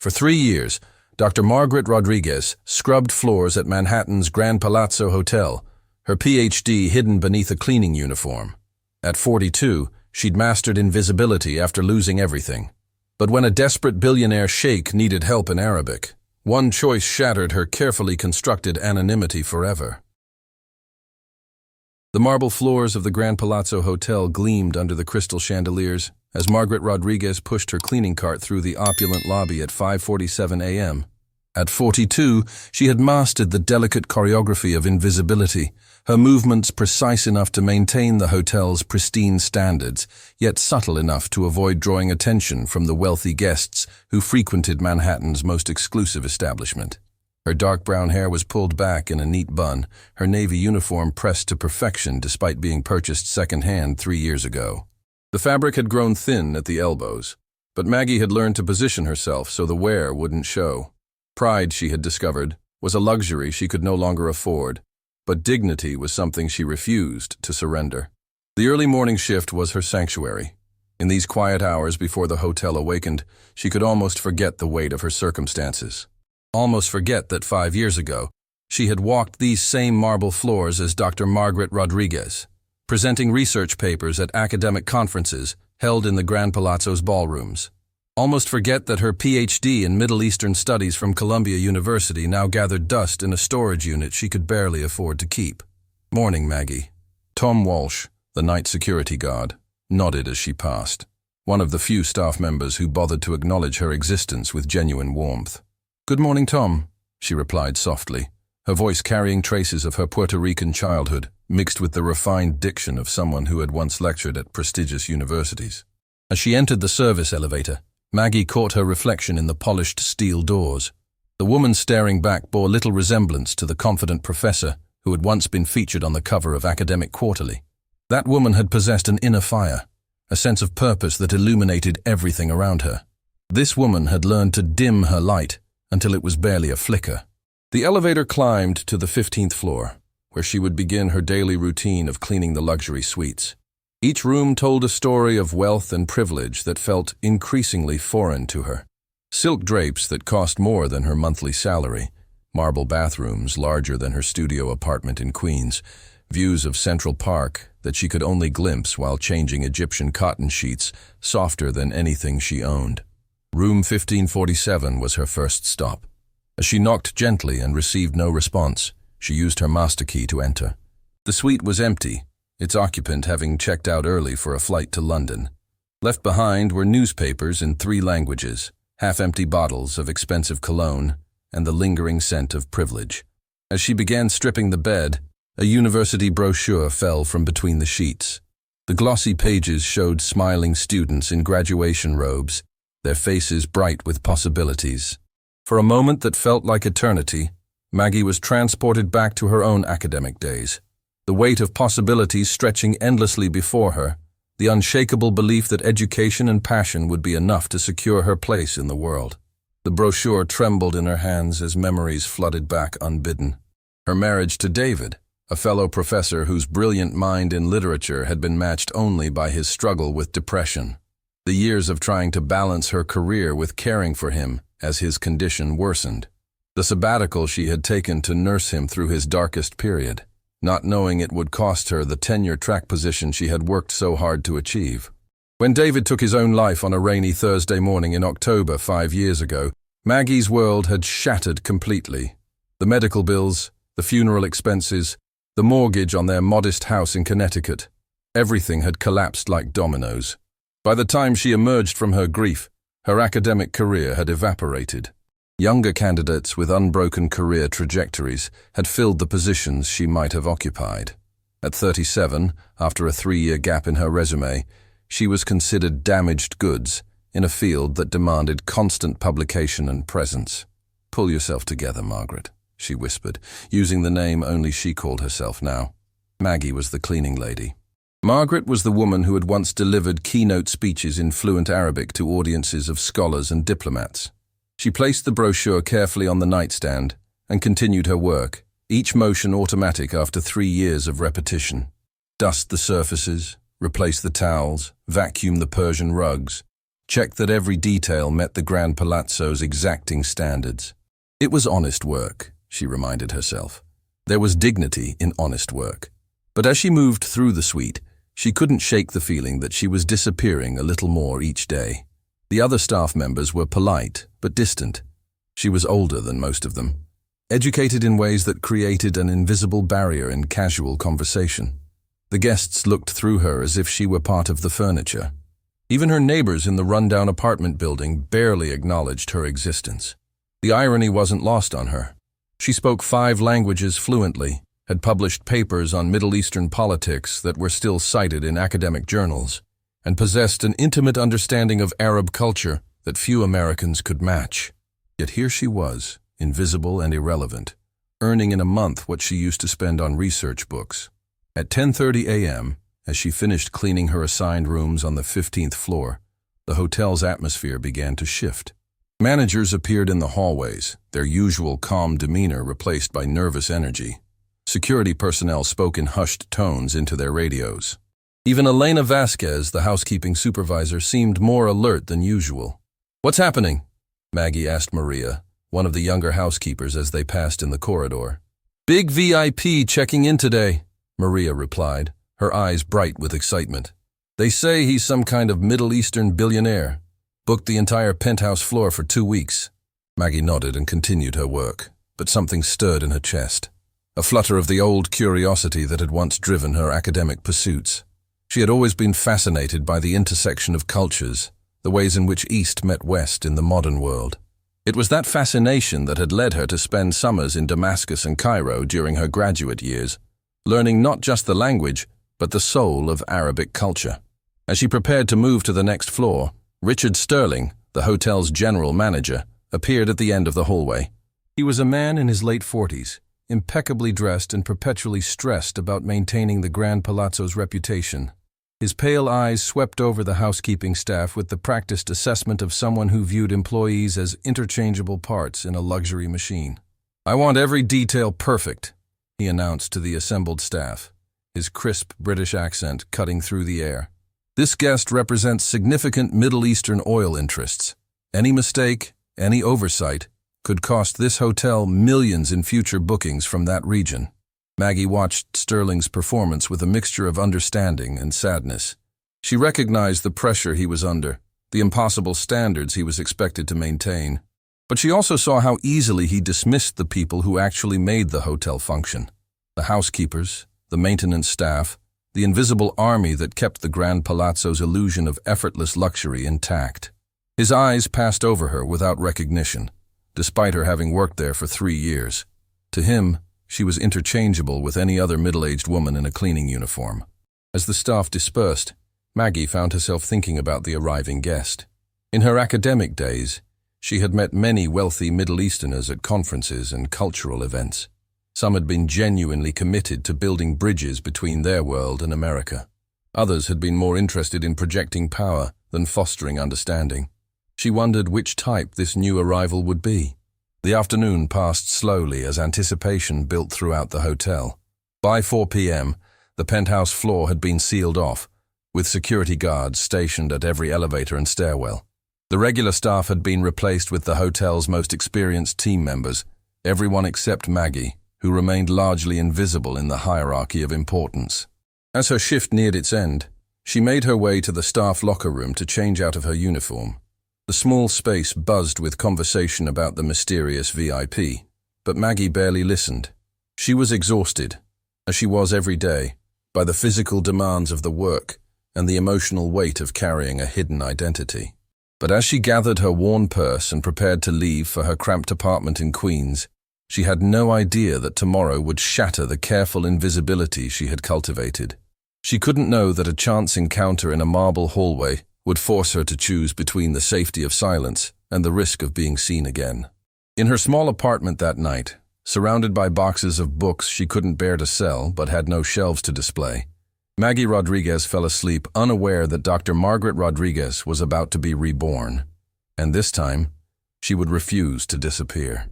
For 3 years, Dr. Margaret Rodriguez scrubbed floors at Manhattan's Grand Palazzo Hotel, her PhD hidden beneath a cleaning uniform. At 42, she'd mastered invisibility after losing everything. But when a desperate billionaire sheikh needed help in Arabic, one choice shattered her carefully constructed anonymity forever. The marble floors of the Grand Palazzo Hotel gleamed under the crystal chandeliers as Margaret Rodriguez pushed her cleaning cart through the opulent lobby at 5:47 a.m. At 42, she had mastered the delicate choreography of invisibility, her movements precise enough to maintain the hotel's pristine standards, yet subtle enough to avoid drawing attention from the wealthy guests who frequented Manhattan's most exclusive establishment. Her dark brown hair was pulled back in a neat bun, her navy uniform pressed to perfection despite being purchased second-hand 3 years ago. The fabric had grown thin at the elbows, but Maggie had learned to position herself so the wear wouldn't show. Pride, she had discovered, was a luxury she could no longer afford, but dignity was something she refused to surrender. The early morning shift was her sanctuary. In these quiet hours before the hotel awakened, she could almost forget the weight of her circumstances. Almost forget that 5 years ago, she had walked these same marble floors as Dr. Margaret Rodriguez, presenting research papers at academic conferences held in the Grand Palazzo's ballrooms. Almost forget that her PhD in Middle Eastern Studies from Columbia University now gathered dust in a storage unit she could barely afford to keep. "Morning, Maggie." Tom Walsh, the night security guard, nodded as she passed, one of the few staff members who bothered to acknowledge her existence with genuine warmth. "Good morning, Tom," she replied softly, her voice carrying traces of her Puerto Rican childhood, mixed with the refined diction of someone who had once lectured at prestigious universities. As she entered the service elevator, Maggie caught her reflection in the polished steel doors. The woman staring back bore little resemblance to the confident professor who had once been featured on the cover of Academic Quarterly. That woman had possessed an inner fire, a sense of purpose that illuminated everything around her. This woman had learned to dim her light until it was barely a flicker. The elevator climbed to the 15th floor, where she would begin her daily routine of cleaning the luxury suites. Each room told a story of wealth and privilege that felt increasingly foreign to her. Silk drapes that cost more than her monthly salary, marble bathrooms larger than her studio apartment in Queens, views of Central Park that she could only glimpse while changing Egyptian cotton sheets softer than anything she owned. Room 1547 was her first stop. As she knocked gently and received no response, she used her master key to enter. The suite was empty, its occupant having checked out early for a flight to London. Left behind were newspapers in 3 languages, half-empty bottles of expensive cologne, and the lingering scent of privilege. As she began stripping the bed, a university brochure fell from between the sheets. The glossy pages showed smiling students in graduation robes, their faces bright with possibilities. For a moment that felt like eternity, Maggie was transported back to her own academic days. The weight of possibilities stretching endlessly before her, the unshakable belief that education and passion would be enough to secure her place in the world. The brochure trembled in her hands as memories flooded back unbidden. Her marriage to David, a fellow professor whose brilliant mind in literature had been matched only by his struggle with depression. The years of trying to balance her career with caring for him as his condition worsened. The sabbatical she had taken to nurse him through his darkest period, not knowing it would cost her the tenure-track position she had worked so hard to achieve. When David took his own life on a rainy Thursday morning in October 5 years ago, Maggie's world had shattered completely. The medical bills, the funeral expenses, the mortgage on their modest house in Connecticut, everything had collapsed like dominoes. By the time she emerged from her grief, her academic career had evaporated. Younger candidates with unbroken career trajectories had filled the positions she might have occupied. At 37, after a 3-year gap in her resume, she was considered damaged goods in a field that demanded constant publication and presence. "Pull yourself together, Margaret," she whispered, using the name only she called herself now. Maggie was the cleaning lady. Margaret was the woman who had once delivered keynote speeches in fluent Arabic to audiences of scholars and diplomats. She placed the brochure carefully on the nightstand and continued her work, each motion automatic after 3 years of repetition. Dust the surfaces, replace the towels, vacuum the Persian rugs, checked that every detail met the Grand Palazzo's exacting standards. It was honest work, she reminded herself. There was dignity in honest work. But as she moved through the suite, she couldn't shake the feeling that she was disappearing a little more each day. The other staff members were polite, but distant. She was older than most of them, educated in ways that created an invisible barrier in casual conversation. The guests looked through her as if she were part of the furniture. Even her neighbors in the rundown apartment building barely acknowledged her existence. The irony wasn't lost on her. She spoke 5 languages fluently, had published papers on Middle Eastern politics that were still cited in academic journals, and possessed an intimate understanding of Arab culture that few Americans could match. Yet here she was, invisible and irrelevant, earning in a month what she used to spend on research books. At 10:30 a.m., as she finished cleaning her assigned rooms on the 15th floor, the hotel's atmosphere began to shift. Managers appeared in the hallways, their usual calm demeanor replaced by nervous energy. Security personnel spoke in hushed tones into their radios. Even Elena Vasquez, the housekeeping supervisor, seemed more alert than usual. "What's happening?" Maggie asked Maria, one of the younger housekeepers, as they passed in the corridor. "Big VIP checking in today," Maria replied, her eyes bright with excitement. "They say he's some kind of Middle Eastern billionaire. Booked the entire penthouse floor for 2 weeks." Maggie nodded and continued her work, but something stirred in her chest. A flutter of the old curiosity that had once driven her academic pursuits. She had always been fascinated by the intersection of cultures, the ways in which East met West in the modern world. It was that fascination that had led her to spend summers in Damascus and Cairo during her graduate years, learning not just the language, but the soul of Arabic culture. As she prepared to move to the next floor, Richard Sterling, the hotel's general manager, appeared at the end of the hallway. He was a man in his late 40s, impeccably dressed and perpetually stressed about maintaining the Grand Palazzo's reputation. His pale eyes swept over the housekeeping staff with the practiced assessment of someone who viewed employees as interchangeable parts in a luxury machine. "I want every detail perfect," he announced to the assembled staff, his crisp British accent cutting through the air. "This guest represents significant Middle Eastern oil interests. Any mistake, any oversight, could cost this hotel millions in future bookings from that region." Maggie watched Sterling's performance with a mixture of understanding and sadness. She recognized the pressure he was under, the impossible standards he was expected to maintain. But she also saw how easily he dismissed the people who actually made the hotel function. The housekeepers, the maintenance staff, the invisible army that kept the Grand Palazzo's illusion of effortless luxury intact. His eyes passed over her without recognition, despite her having worked there for 3 years. To him, she was interchangeable with any other middle-aged woman in a cleaning uniform. As the staff dispersed, Maggie found herself thinking about the arriving guest. In her academic days, she had met many wealthy Middle Easterners at conferences and cultural events. Some had been genuinely committed to building bridges between their world and America. Others had been more interested in projecting power than fostering understanding. She wondered which type this new arrival would be. The afternoon passed slowly as anticipation built throughout the hotel. By 4 p.m., the penthouse floor had been sealed off, with security guards stationed at every elevator and stairwell. The regular staff had been replaced with the hotel's most experienced team members, everyone except Maggie, who remained largely invisible in the hierarchy of importance. As her shift neared its end, she made her way to the staff locker room to change out of her uniform. The small space buzzed with conversation about the mysterious VIP, but Maggie barely listened. She was exhausted, as she was every day, by the physical demands of the work and the emotional weight of carrying a hidden identity. But as she gathered her worn purse and prepared to leave for her cramped apartment in Queens, she had no idea that tomorrow would shatter the careful invisibility she had cultivated. She couldn't know that a chance encounter in a marble hallway would force her to choose between the safety of silence and the risk of being seen again. In her small apartment that night, surrounded by boxes of books she couldn't bear to sell but had no shelves to display, Maggie Rodriguez fell asleep unaware that Dr. Margaret Rodriguez was about to be reborn, and this time, she would refuse to disappear.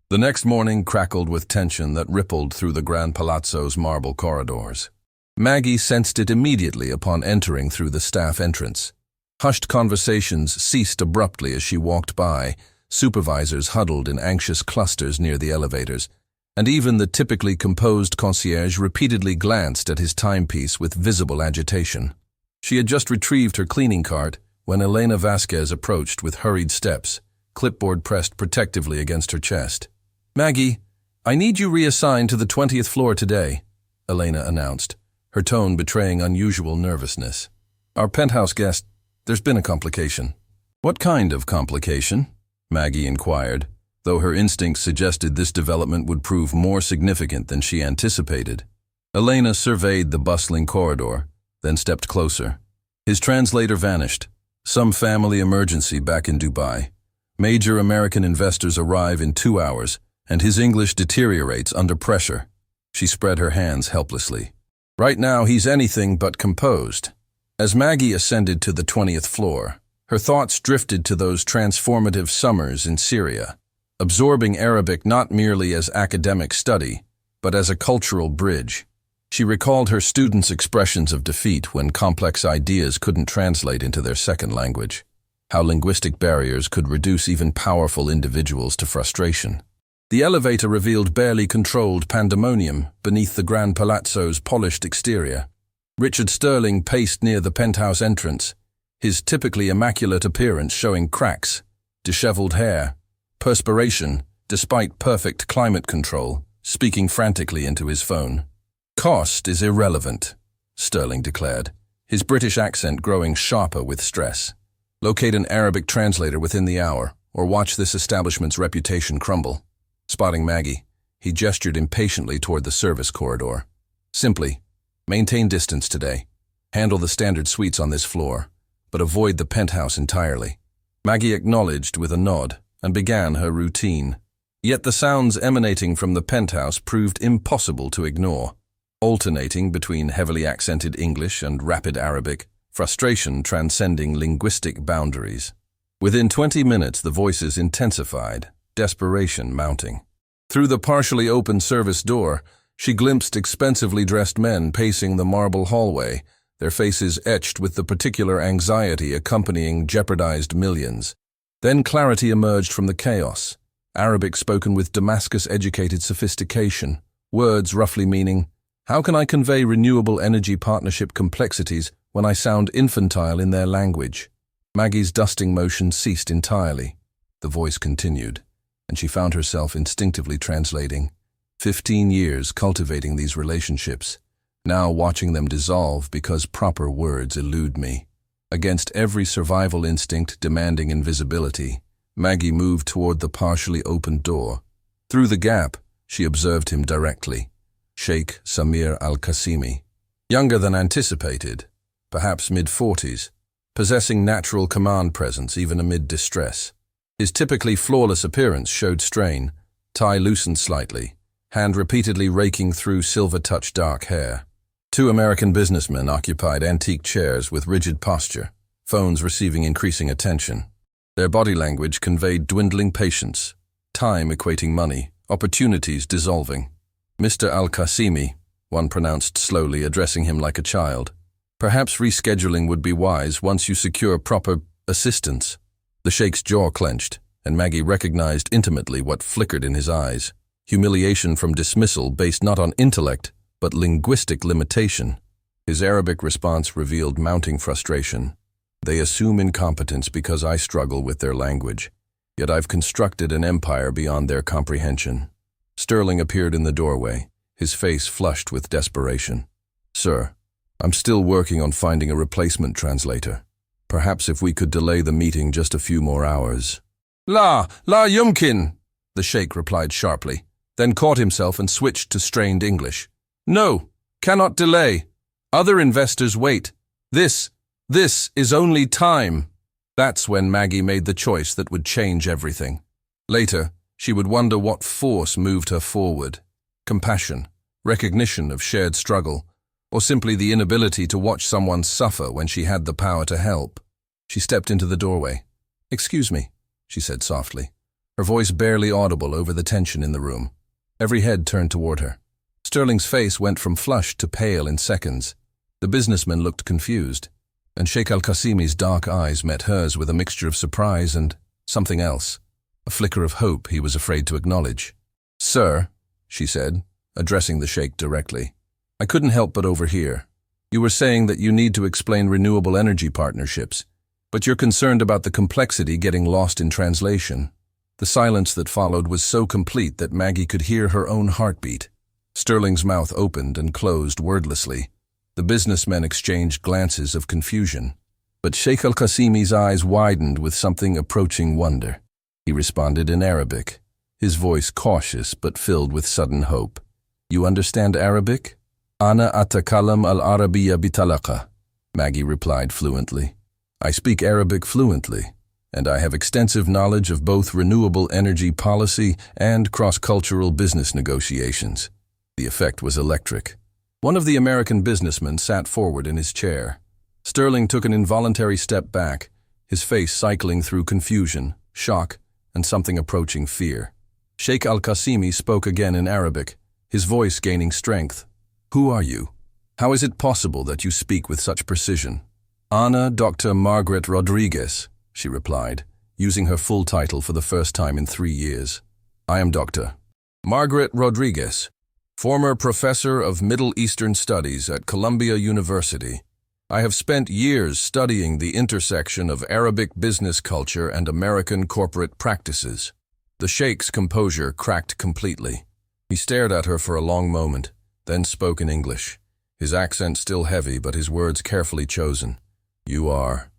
The next morning crackled with tension that rippled through the Grand Palazzo's marble corridors. Maggie sensed it immediately upon entering through the staff entrance. Hushed conversations ceased abruptly as she walked by, supervisors huddled in anxious clusters near the elevators, and even the typically composed concierge repeatedly glanced at his timepiece with visible agitation. She had just retrieved her cleaning cart when Elena Vasquez approached with hurried steps, clipboard pressed protectively against her chest. "Maggie, I need you reassigned to the 20th floor today," Elena announced, her tone betraying unusual nervousness. "Our penthouse guest, there's been a complication." "What kind of complication?" Maggie inquired, though her instincts suggested this development would prove more significant than she anticipated. Elena surveyed the bustling corridor, then stepped closer. His translator vanished. Some family emergency back in Dubai. Major American investors arrive in 2 hours, and his English deteriorates under pressure. She spread her hands helplessly. Right now he's anything but composed. As Maggie ascended to the 20th floor, her thoughts drifted to those transformative summers in Syria, absorbing Arabic not merely as academic study, but as a cultural bridge. She recalled her students' expressions of defeat when complex ideas couldn't translate into their second language, how linguistic barriers could reduce even powerful individuals to frustration. The elevator revealed barely controlled pandemonium beneath the Grand Palazzo's polished exterior. Richard Sterling paced near the penthouse entrance, his typically immaculate appearance showing cracks, disheveled hair, perspiration, despite perfect climate control, speaking frantically into his phone. "Cost is irrelevant," Sterling declared, his British accent growing sharper with stress. "Locate an Arabic translator within the hour, or watch this establishment's reputation crumble." Spotting Maggie, he gestured impatiently toward the service corridor. "Simply, maintain distance today. Handle the standard suites on this floor, but avoid the penthouse entirely." Maggie acknowledged with a nod and began her routine. Yet the sounds emanating from the penthouse proved impossible to ignore. Alternating between heavily accented English and rapid Arabic, frustration transcending linguistic boundaries. Within 20 minutes the voices intensified, desperation mounting. Through the partially open service door, she glimpsed expensively dressed men pacing the marble hallway, their faces etched with the particular anxiety accompanying jeopardized millions. Then clarity emerged from the chaos, Arabic spoken with Damascus-educated sophistication, words roughly meaning, "How can I convey renewable energy partnership complexities when I sound infantile in their language?" Maggie's dusting motion ceased entirely. The voice continued, and she found herself instinctively translating. 15 years cultivating these relationships, now watching them dissolve because proper words elude me. Against every survival instinct demanding invisibility, Maggie moved toward the partially opened door. Through the gap, she observed him directly. Sheikh Samir al-Qasimi. Younger than anticipated, perhaps mid-40s, possessing natural command presence even amid distress. His typically flawless appearance showed strain, tie loosened slightly, hand repeatedly raking through silver-touch dark hair. 2 American businessmen occupied antique chairs with rigid posture, phones receiving increasing attention. Their body language conveyed dwindling patience, time equating money, opportunities dissolving. "Mr. Al-Qasimi," one pronounced slowly, addressing him like a child. "Perhaps rescheduling would be wise once you secure proper assistance." The Sheikh's jaw clenched, and Maggie recognized intimately what flickered in his eyes. Humiliation from dismissal based not on intellect, but linguistic limitation. His Arabic response revealed mounting frustration. "They assume incompetence because I struggle with their language, yet I've constructed an empire beyond their comprehension." Sterling appeared in the doorway, his face flushed with desperation. "Sir, I'm still working on finding a replacement translator. Perhaps if we could delay the meeting just a few more hours." La yumkin," the Sheikh replied sharply, then caught himself and switched to strained English. "No, cannot delay. Other investors wait. This is only time." That's when Maggie made the choice that would change everything. Later, she would wonder what force moved her forward. Compassion, recognition of shared struggle, or simply the inability to watch someone suffer when she had the power to help. She stepped into the doorway. "Excuse me," she said softly, her voice barely audible over the tension in the room. Every head turned toward her. Sterling's face went from flushed to pale in seconds. The businessman looked confused. and Sheikh Al-Qasimi's dark eyes met hers with a mixture of surprise and something else, a flicker of hope he was afraid to acknowledge. "Sir," she said, addressing the Sheikh directly, "I couldn't help but overhear. You were saying that you need to explain renewable energy partnerships, but you're concerned about the complexity getting lost in translation." The silence that followed was so complete that Maggie could hear her own heartbeat. Sterling's mouth opened and closed wordlessly. The businessmen exchanged glances of confusion, but Sheikh Al-Qasimi's eyes widened with something approaching wonder. He responded in Arabic, his voice cautious but filled with sudden hope. "You understand Arabic?" "Ana atakalam al-Arabiyya bitalaqa," Maggie replied fluently. "I speak Arabic fluently, and I have extensive knowledge of both renewable energy policy and cross-cultural business negotiations." The effect was electric. One of the American businessmen sat forward in his chair. Sterling took an involuntary step back, his face cycling through confusion, shock, and something approaching fear. Sheikh Al-Qasimi spoke again in Arabic, his voice gaining strength. "Who are you? How is it possible that you speak with such precision?" "Ana Dr. Margaret Rodriguez," she replied, using her full title for the first time in 3 years. "I am Dr. Margaret Rodriguez, former professor of Middle Eastern Studies at Columbia University. I have spent years studying the intersection of Arabic business culture and American corporate practices." The Sheikh's composure cracked completely. He stared at her for a long moment, then spoke in English, his accent still heavy but his words carefully chosen. You are,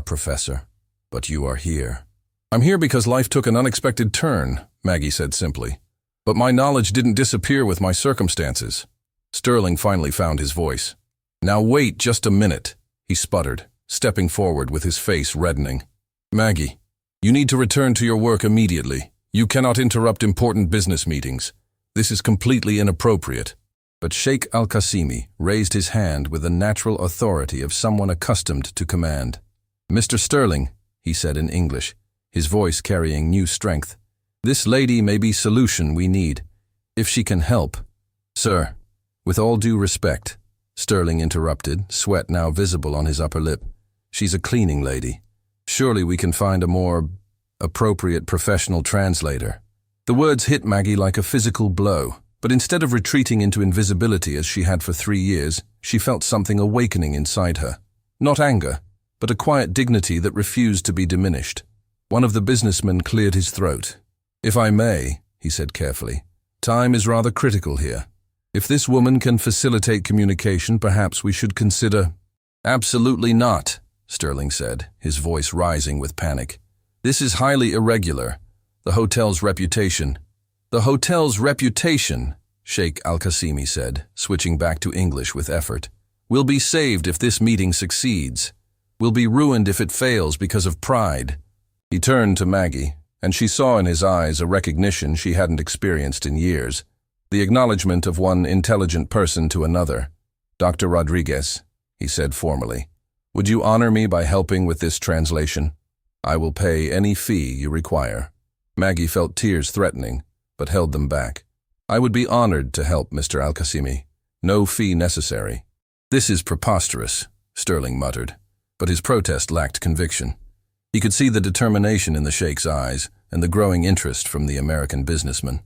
Professor, but you are here." "I'm here because life took an unexpected turn," Maggie said simply. "But my knowledge didn't disappear with my circumstances." Sterling finally found his voice. "Now wait just a minute," he sputtered, stepping forward with his face reddening. "Maggie, you need to return to your work immediately. You cannot interrupt important business meetings. This is completely inappropriate." But Sheikh Al-Qasimi raised his hand with the natural authority of someone accustomed to command. "Mr. Sterling," he said in English, his voice carrying new strength, "this lady may be solution we need, if she can help." "Sir, with all due respect," Sterling interrupted, sweat now visible on his upper lip, "she's a cleaning lady. Surely we can find a more appropriate professional translator." The words hit Maggie like a physical blow, but instead of retreating into invisibility as she had for 3 years, she felt something awakening inside her. Not anger, but a quiet dignity that refused to be diminished. One of the businessmen cleared his throat. "If I may," he said carefully, "time is rather critical here. If this woman can facilitate communication, perhaps we should consider—" "Absolutely not," Sterling said, his voice rising with panic. "This is highly irregular. The hotel's reputation—" "The hotel's reputation," Sheikh Al-Qasimi said, switching back to English with effort, "will be saved if this meeting succeeds. Will be ruined if it fails because of pride." He turned to Maggie, and she saw in his eyes a recognition she hadn't experienced in years, the acknowledgement of one intelligent person to another. "Dr. Rodriguez," he said formally, "would you honor me by helping with this translation? I will pay any fee you require." Maggie felt tears threatening, but held them back. "I would be honored to help, Mr. Al-Qasimi. No fee necessary." "This is preposterous," Sterling muttered, but his protest lacked conviction. He could see the determination in the Sheikh's eyes and the growing interest from the American businessman.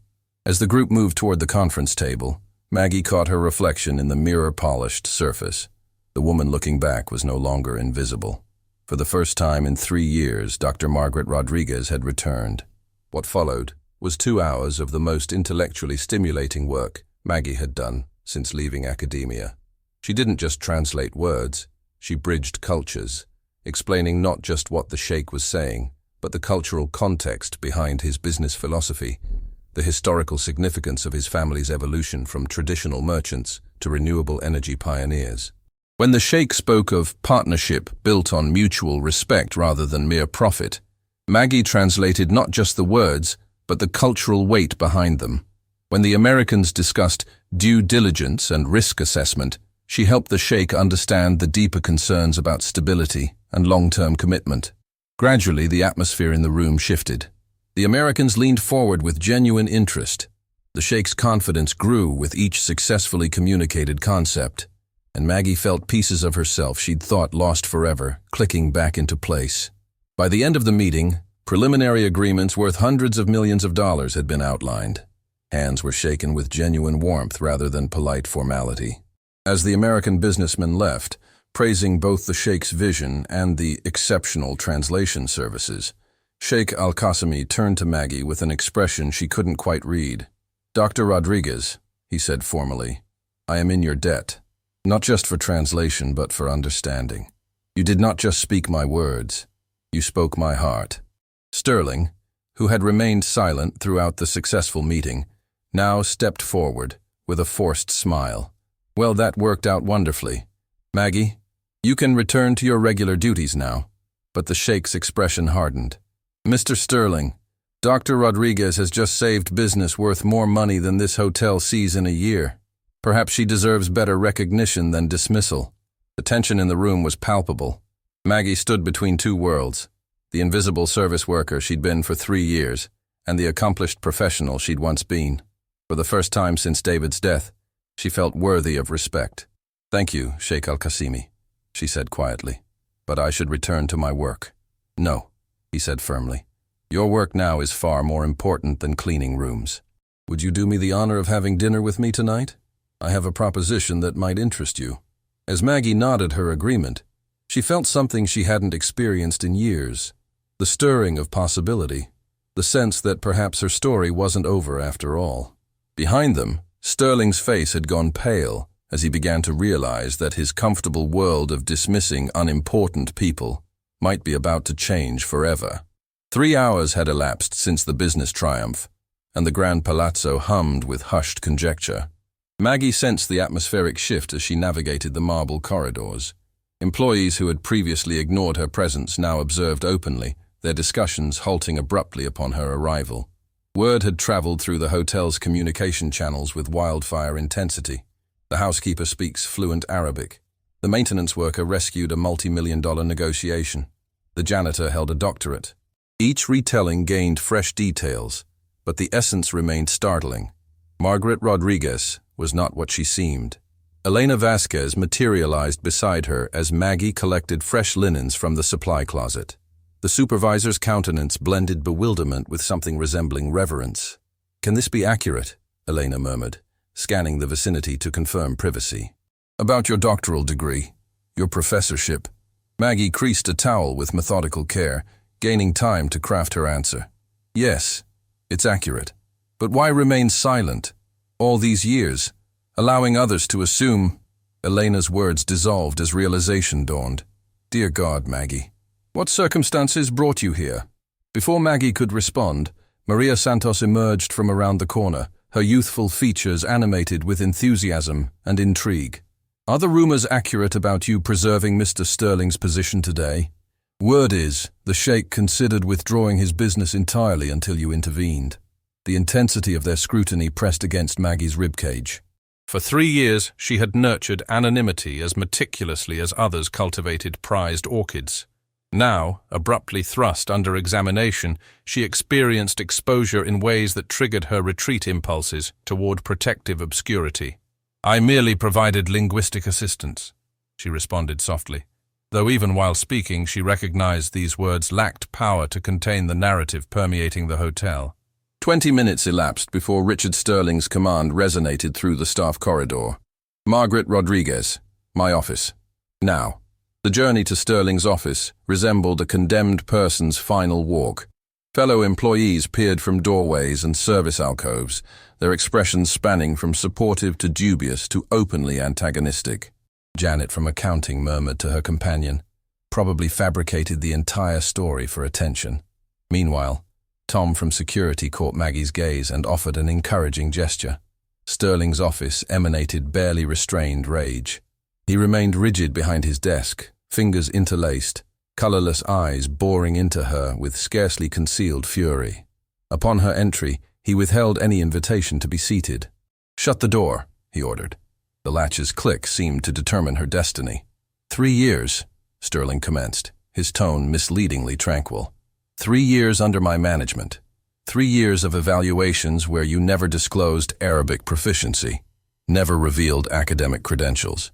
As the group moved toward the conference table, Maggie caught her reflection in the mirror-polished surface. The woman looking back was no longer invisible. For the first time in 3 years, Dr. Margaret Rodriguez had returned. What followed was 2 hours of the most intellectually stimulating work Maggie had done since leaving academia. She didn't just translate words, she bridged cultures, explaining not just what the Sheikh was saying, but the cultural context behind his business philosophy, the historical significance of his family's evolution from traditional merchants to renewable energy pioneers. When the Sheikh spoke of partnership built on mutual respect rather than mere profit, Maggie translated not just the words, but the cultural weight behind them. When the Americans discussed due diligence and risk assessment, she helped the Sheikh understand the deeper concerns about stability and long-term commitment. Gradually, the atmosphere in the room shifted. The Americans leaned forward with genuine interest. The Sheikh's confidence grew with each successfully communicated concept. and Maggie felt pieces of herself she'd thought lost forever, clicking back into place. By the end of the meeting, preliminary agreements worth hundreds of millions of dollars had been outlined. Hands were shaken with genuine warmth rather than polite formality. As the American businessman left, praising both the Sheikh's vision and the exceptional translation services, Sheikh Al-Qasimi turned to Maggie with an expression she couldn't quite read. "Dr. Rodriguez," he said formally, "I am in your debt, not just for translation but for understanding. You did not just speak my words, you spoke my heart." Sterling, who had remained silent throughout the successful meeting, now stepped forward with a forced smile. "Well, that worked out wonderfully. Maggie, you can return to your regular duties now." But the Sheikh's expression hardened. "Mr. Sterling, Dr. Rodriguez has just saved business worth more money than this hotel sees in a year. Perhaps she deserves better recognition than dismissal." The tension in the room was palpable. Maggie stood between two worlds: the invisible service worker she'd been for 3 years, and the accomplished professional she'd once been. For the first time since David's death, she felt worthy of respect. "Thank you, Sheikh Al-Qasimi," she said quietly, "but I should return to my work." "No," he said firmly. "Your work now is far more important than cleaning rooms. Would you do me the honor of having dinner with me tonight? I have a proposition that might interest you." As Maggie nodded her agreement, she felt something she hadn't experienced in years: the stirring of possibility, the sense that perhaps her story wasn't over after all. Behind them, Sterling's face had gone pale as he began to realize that his comfortable world of dismissing unimportant people might be about to change forever. 3 hours had elapsed since the business triumph, and the Grand Palazzo hummed with hushed conjecture. Maggie sensed the atmospheric shift as she navigated the marble corridors. Employees who had previously ignored her presence now observed openly, their discussions halting abruptly upon her arrival. Word had traveled through the hotel's communication channels with wildfire intensity. The housekeeper speaks fluent Arabic. The maintenance worker rescued a multi-million-dollar negotiation. The janitor held a doctorate. Each retelling gained fresh details, but the essence remained startling. Margaret Rodriguez was not what she seemed. Elena Vasquez materialized beside her as Maggie collected fresh linens from the supply closet. The supervisor's countenance blended bewilderment with something resembling reverence. "Can this be accurate?" Elena murmured, scanning the vicinity to confirm privacy. "About your doctoral degree, your professorship." Maggie creased a towel with methodical care, gaining time to craft her answer. "Yes, it's accurate. But why remain silent? All these years, allowing others to assume..." Elena's words dissolved as realization dawned. "Dear God, Maggie, what circumstances brought you here?" Before Maggie could respond, Maria Santos emerged from around the corner, her youthful features animated with enthusiasm and intrigue. "Are the rumors accurate about you preserving Mr. Sterling's position today? Word is, the Sheikh considered withdrawing his business entirely until you intervened." The intensity of their scrutiny pressed against Maggie's ribcage. For 3 years, she had nurtured anonymity as meticulously as others cultivated prized orchids. Now, abruptly thrust under examination, she experienced exposure in ways that triggered her retreat impulses toward protective obscurity. "I merely provided linguistic assistance," she responded softly, though even while speaking she recognized these words lacked power to contain the narrative permeating the hotel. 20 minutes elapsed before Richard Sterling's command resonated through the staff corridor. "Margaret Rodriguez, my office. Now." The journey to Sterling's office resembled a condemned person's final walk. Fellow employees peered from doorways and service alcoves, their expressions spanning from supportive to dubious to openly antagonistic. Janet from accounting murmured to her companion, "Probably fabricated the entire story for attention." Meanwhile, Tom from security caught Maggie's gaze and offered an encouraging gesture. Sterling's office emanated barely restrained rage. He remained rigid behind his desk, fingers interlaced, colorless eyes boring into her with scarcely concealed fury. Upon her entry, he withheld any invitation to be seated. "Shut the door," he ordered. The latch's click seemed to determine her destiny. 3 years, Sterling commenced, his tone misleadingly tranquil. 3 years under my management. 3 years of evaluations where you never disclosed Arabic proficiency, never revealed academic credentials,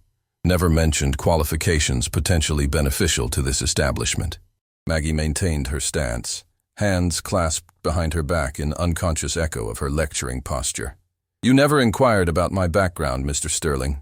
never mentioned qualifications potentially beneficial to this establishment. Maggie maintained her stance, hands clasped behind her back in unconscious echo of her lecturing posture. You never inquired about my background, Mr. Sterling.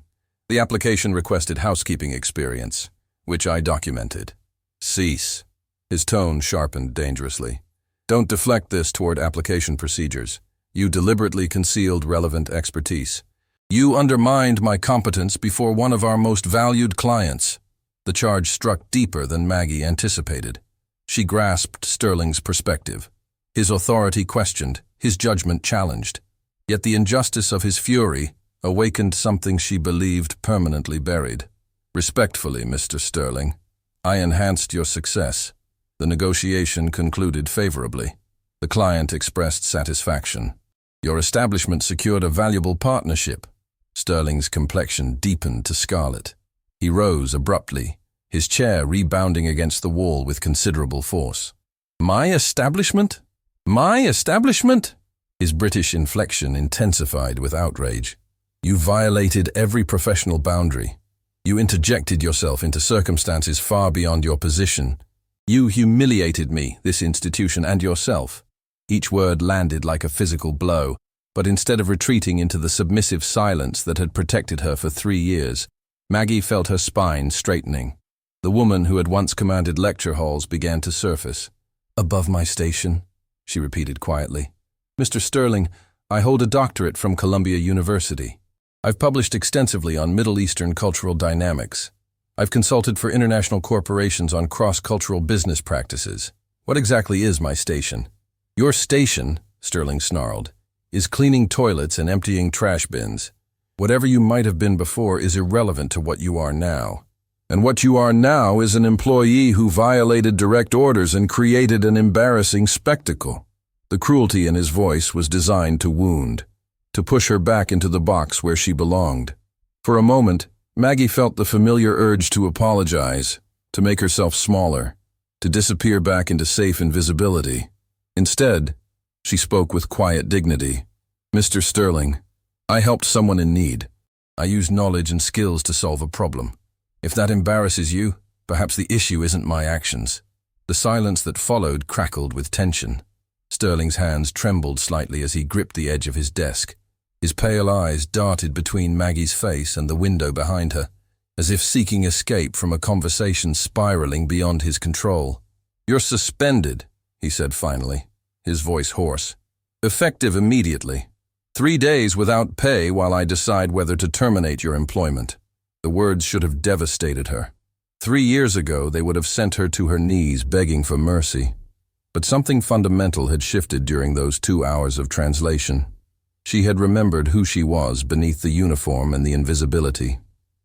The application requested housekeeping experience, which I documented. Cease. His tone sharpened dangerously. Don't deflect this toward application procedures. You deliberately concealed relevant expertise. You undermined my competence before one of our most valued clients. The charge struck deeper than Maggie anticipated. She grasped Sterling's perspective. His authority questioned, his judgment challenged. Yet the injustice of his fury awakened something she believed permanently buried. Respectfully, Mr. Sterling, I enhanced your success. The negotiation concluded favorably. The client expressed satisfaction. Your establishment secured a valuable partnership. Sterling's complexion deepened to scarlet. He rose abruptly, his chair rebounding against the wall with considerable force. My establishment? My establishment? His British inflection intensified with outrage. You violated every professional boundary. You interjected yourself into circumstances far beyond your position. You humiliated me, this institution, and yourself. Each word landed like a physical blow, but instead of retreating into the submissive silence that had protected her for 3 years, Maggie felt her spine straightening. The woman who had once commanded lecture halls began to surface. Above my station, she repeated quietly. Mr. Sterling, I hold a doctorate from Columbia University. I've published extensively on Middle Eastern cultural dynamics. I've consulted for international corporations on cross-cultural business practices. What exactly is my station? Your station, Sterling snarled, is cleaning toilets and emptying trash bins. Whatever you might have been before is irrelevant to what you are now. And what you are now is an employee who violated direct orders and created an embarrassing spectacle. The cruelty in his voice was designed to wound, to push her back into the box where she belonged. For a moment, Maggie felt the familiar urge to apologize, to make herself smaller, to disappear back into safe invisibility. Instead, she spoke with quiet dignity. Mr. Sterling, I helped someone in need. I used knowledge and skills to solve a problem. If that embarrasses you, perhaps the issue isn't my actions. The silence that followed crackled with tension. Sterling's hands trembled slightly as he gripped the edge of his desk. His pale eyes darted between Maggie's face and the window behind her, as if seeking escape from a conversation spiraling beyond his control. You're suspended, he said finally, his voice hoarse. Effective immediately. 3 days without pay while I decide whether to terminate your employment. The words should have devastated her. 3 years ago, they would have sent her to her knees begging for mercy. But something fundamental had shifted during those 2 hours of translation. She had remembered who she was beneath the uniform and the invisibility.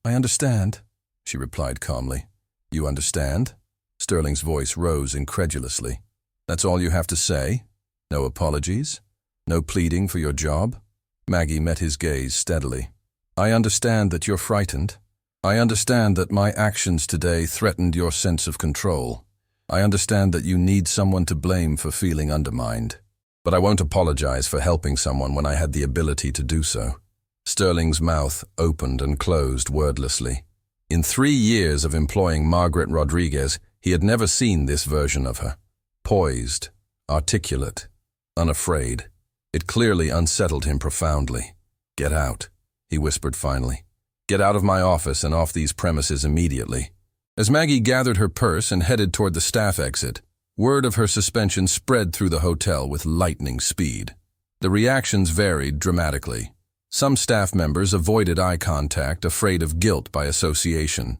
I understand, she replied calmly. You understand? Sterling's voice rose incredulously. That's all you have to say? No apologies? No pleading for your job? Maggie met his gaze steadily. I understand that you're frightened. I understand that my actions today threatened your sense of control. I understand that you need someone to blame for feeling undermined. But I won't apologize for helping someone when I had the ability to do so. Sterling's mouth opened and closed wordlessly. In 3 years of employing Margaret Rodriguez, he had never seen this version of her. Poised, articulate, unafraid. It clearly unsettled him profoundly. Get out, he whispered finally. Get out of my office and off these premises immediately. As Maggie gathered her purse and headed toward the staff exit, word of her suspension spread through the hotel with lightning speed. The reactions varied dramatically. Some staff members avoided eye contact, afraid of guilt by association.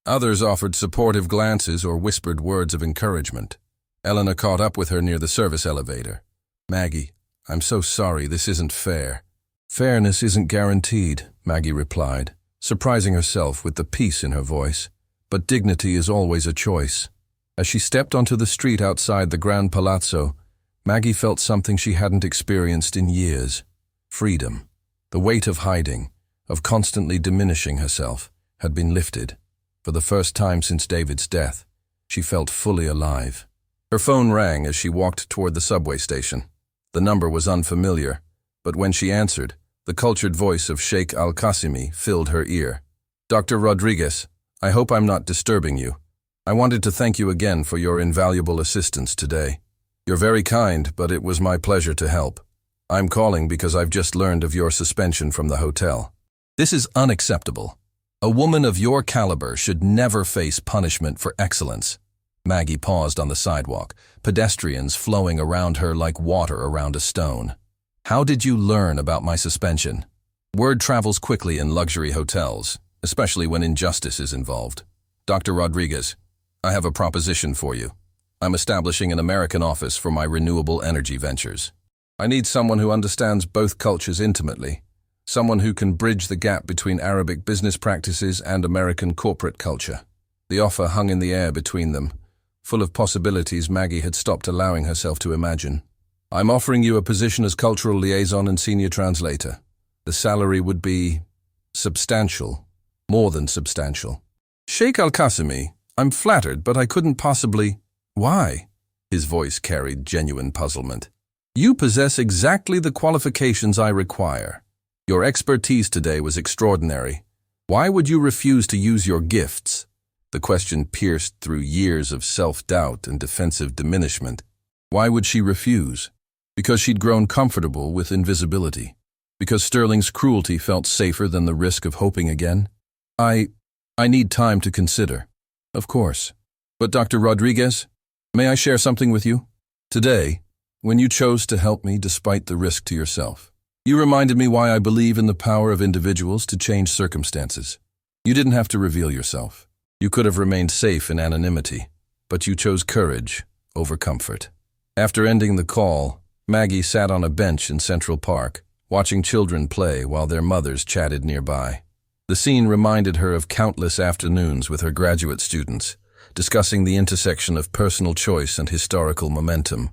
Others offered supportive glances or whispered words of encouragement. Elena caught up with her near the service elevator. Maggie, I'm so sorry, this isn't fair. Fairness isn't guaranteed, Maggie replied, surprising herself with the peace in her voice. But dignity is always a choice. As she stepped onto the street outside the Grand Palazzo, Maggie felt something she hadn't experienced in years. Freedom. The weight of hiding, of constantly diminishing herself, had been lifted. For the first time since David's death, she felt fully alive. Her phone rang as she walked toward the subway station. The number was unfamiliar, but when she answered, the cultured voice of Sheikh Al-Qasimi filled her ear. Dr. Rodriguez, I hope I'm not disturbing you. I wanted to thank you again for your invaluable assistance today. You're very kind, but it was my pleasure to help. I'm calling because I've just learned of your suspension from the hotel. This is unacceptable. A woman of your caliber should never face punishment for excellence. Maggie paused on the sidewalk, pedestrians flowing around her like water around a stone. How did you learn about my suspension? Word travels quickly in luxury hotels, especially when injustice is involved. Dr. Rodriguez, I have a proposition for you. I'm establishing an American office for my renewable energy ventures. I need someone who understands both cultures intimately, someone who can bridge the gap between Arabic business practices and American corporate culture. The offer hung in the air between them, full of possibilities Maggie had stopped allowing herself to imagine. I'm offering you a position as cultural liaison and senior translator. The salary would be substantial, more than substantial. Sheikh Al-Qasimi, I'm flattered, but I couldn't possibly... Why? His voice carried genuine puzzlement. You possess exactly the qualifications I require. Your expertise today was extraordinary. Why would you refuse to use your gifts? The question pierced through years of self-doubt and defensive diminishment. Why would she refuse? Because she'd grown comfortable with invisibility. Because Sterling's cruelty felt safer than the risk of hoping again. I need time to consider. Of course. But Dr. Rodriguez, may I share something with you? Today, when you chose to help me despite the risk to yourself, you reminded me why I believe in the power of individuals to change circumstances. You didn't have to reveal yourself. You could have remained safe in anonymity, but you chose courage over comfort. After ending the call, Maggie sat on a bench in Central Park, watching children play while their mothers chatted nearby. The scene reminded her of countless afternoons with her graduate students, discussing the intersection of personal choice and historical momentum.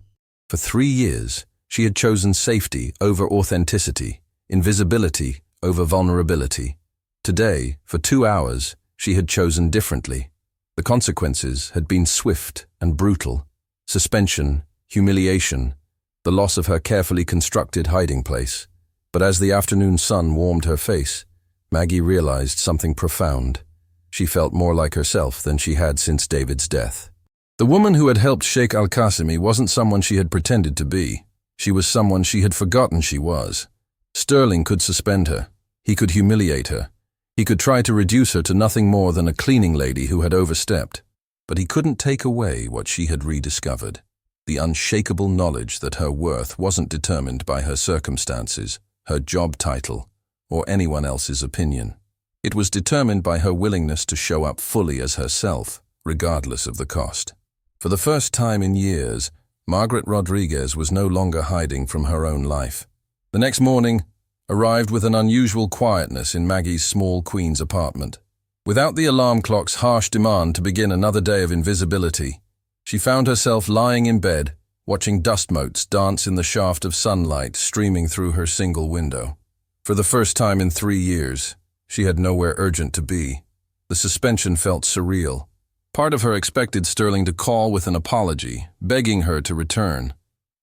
For 3 years, she had chosen safety over authenticity, invisibility over vulnerability. Today, for 2 hours, she had chosen differently. The consequences had been swift and brutal. Suspension, humiliation, the loss of her carefully constructed hiding place. But as the afternoon sun warmed her face, Maggie realized something profound. She felt more like herself than she had since David's death. The woman who had helped Sheikh Al-Qasimi wasn't someone she had pretended to be. She was someone she had forgotten she was. Sterling could suspend her. He could humiliate her. He could try to reduce her to nothing more than a cleaning lady who had overstepped. But he couldn't take away what she had rediscovered. The unshakable knowledge that her worth wasn't determined by her circumstances, her job title, or anyone else's opinion. It was determined by her willingness to show up fully as herself, regardless of the cost. For the first time in years, Margaret Rodriguez was no longer hiding from her own life. The next morning arrived with an unusual quietness in Maggie's small Queens apartment. Without the alarm clock's harsh demand to begin another day of invisibility, she found herself lying in bed, watching dust motes dance in the shaft of sunlight streaming through her single window. For the first time in 3 years, she had nowhere urgent to be. The suspension felt surreal. Part of her expected Sterling to call with an apology, begging her to return.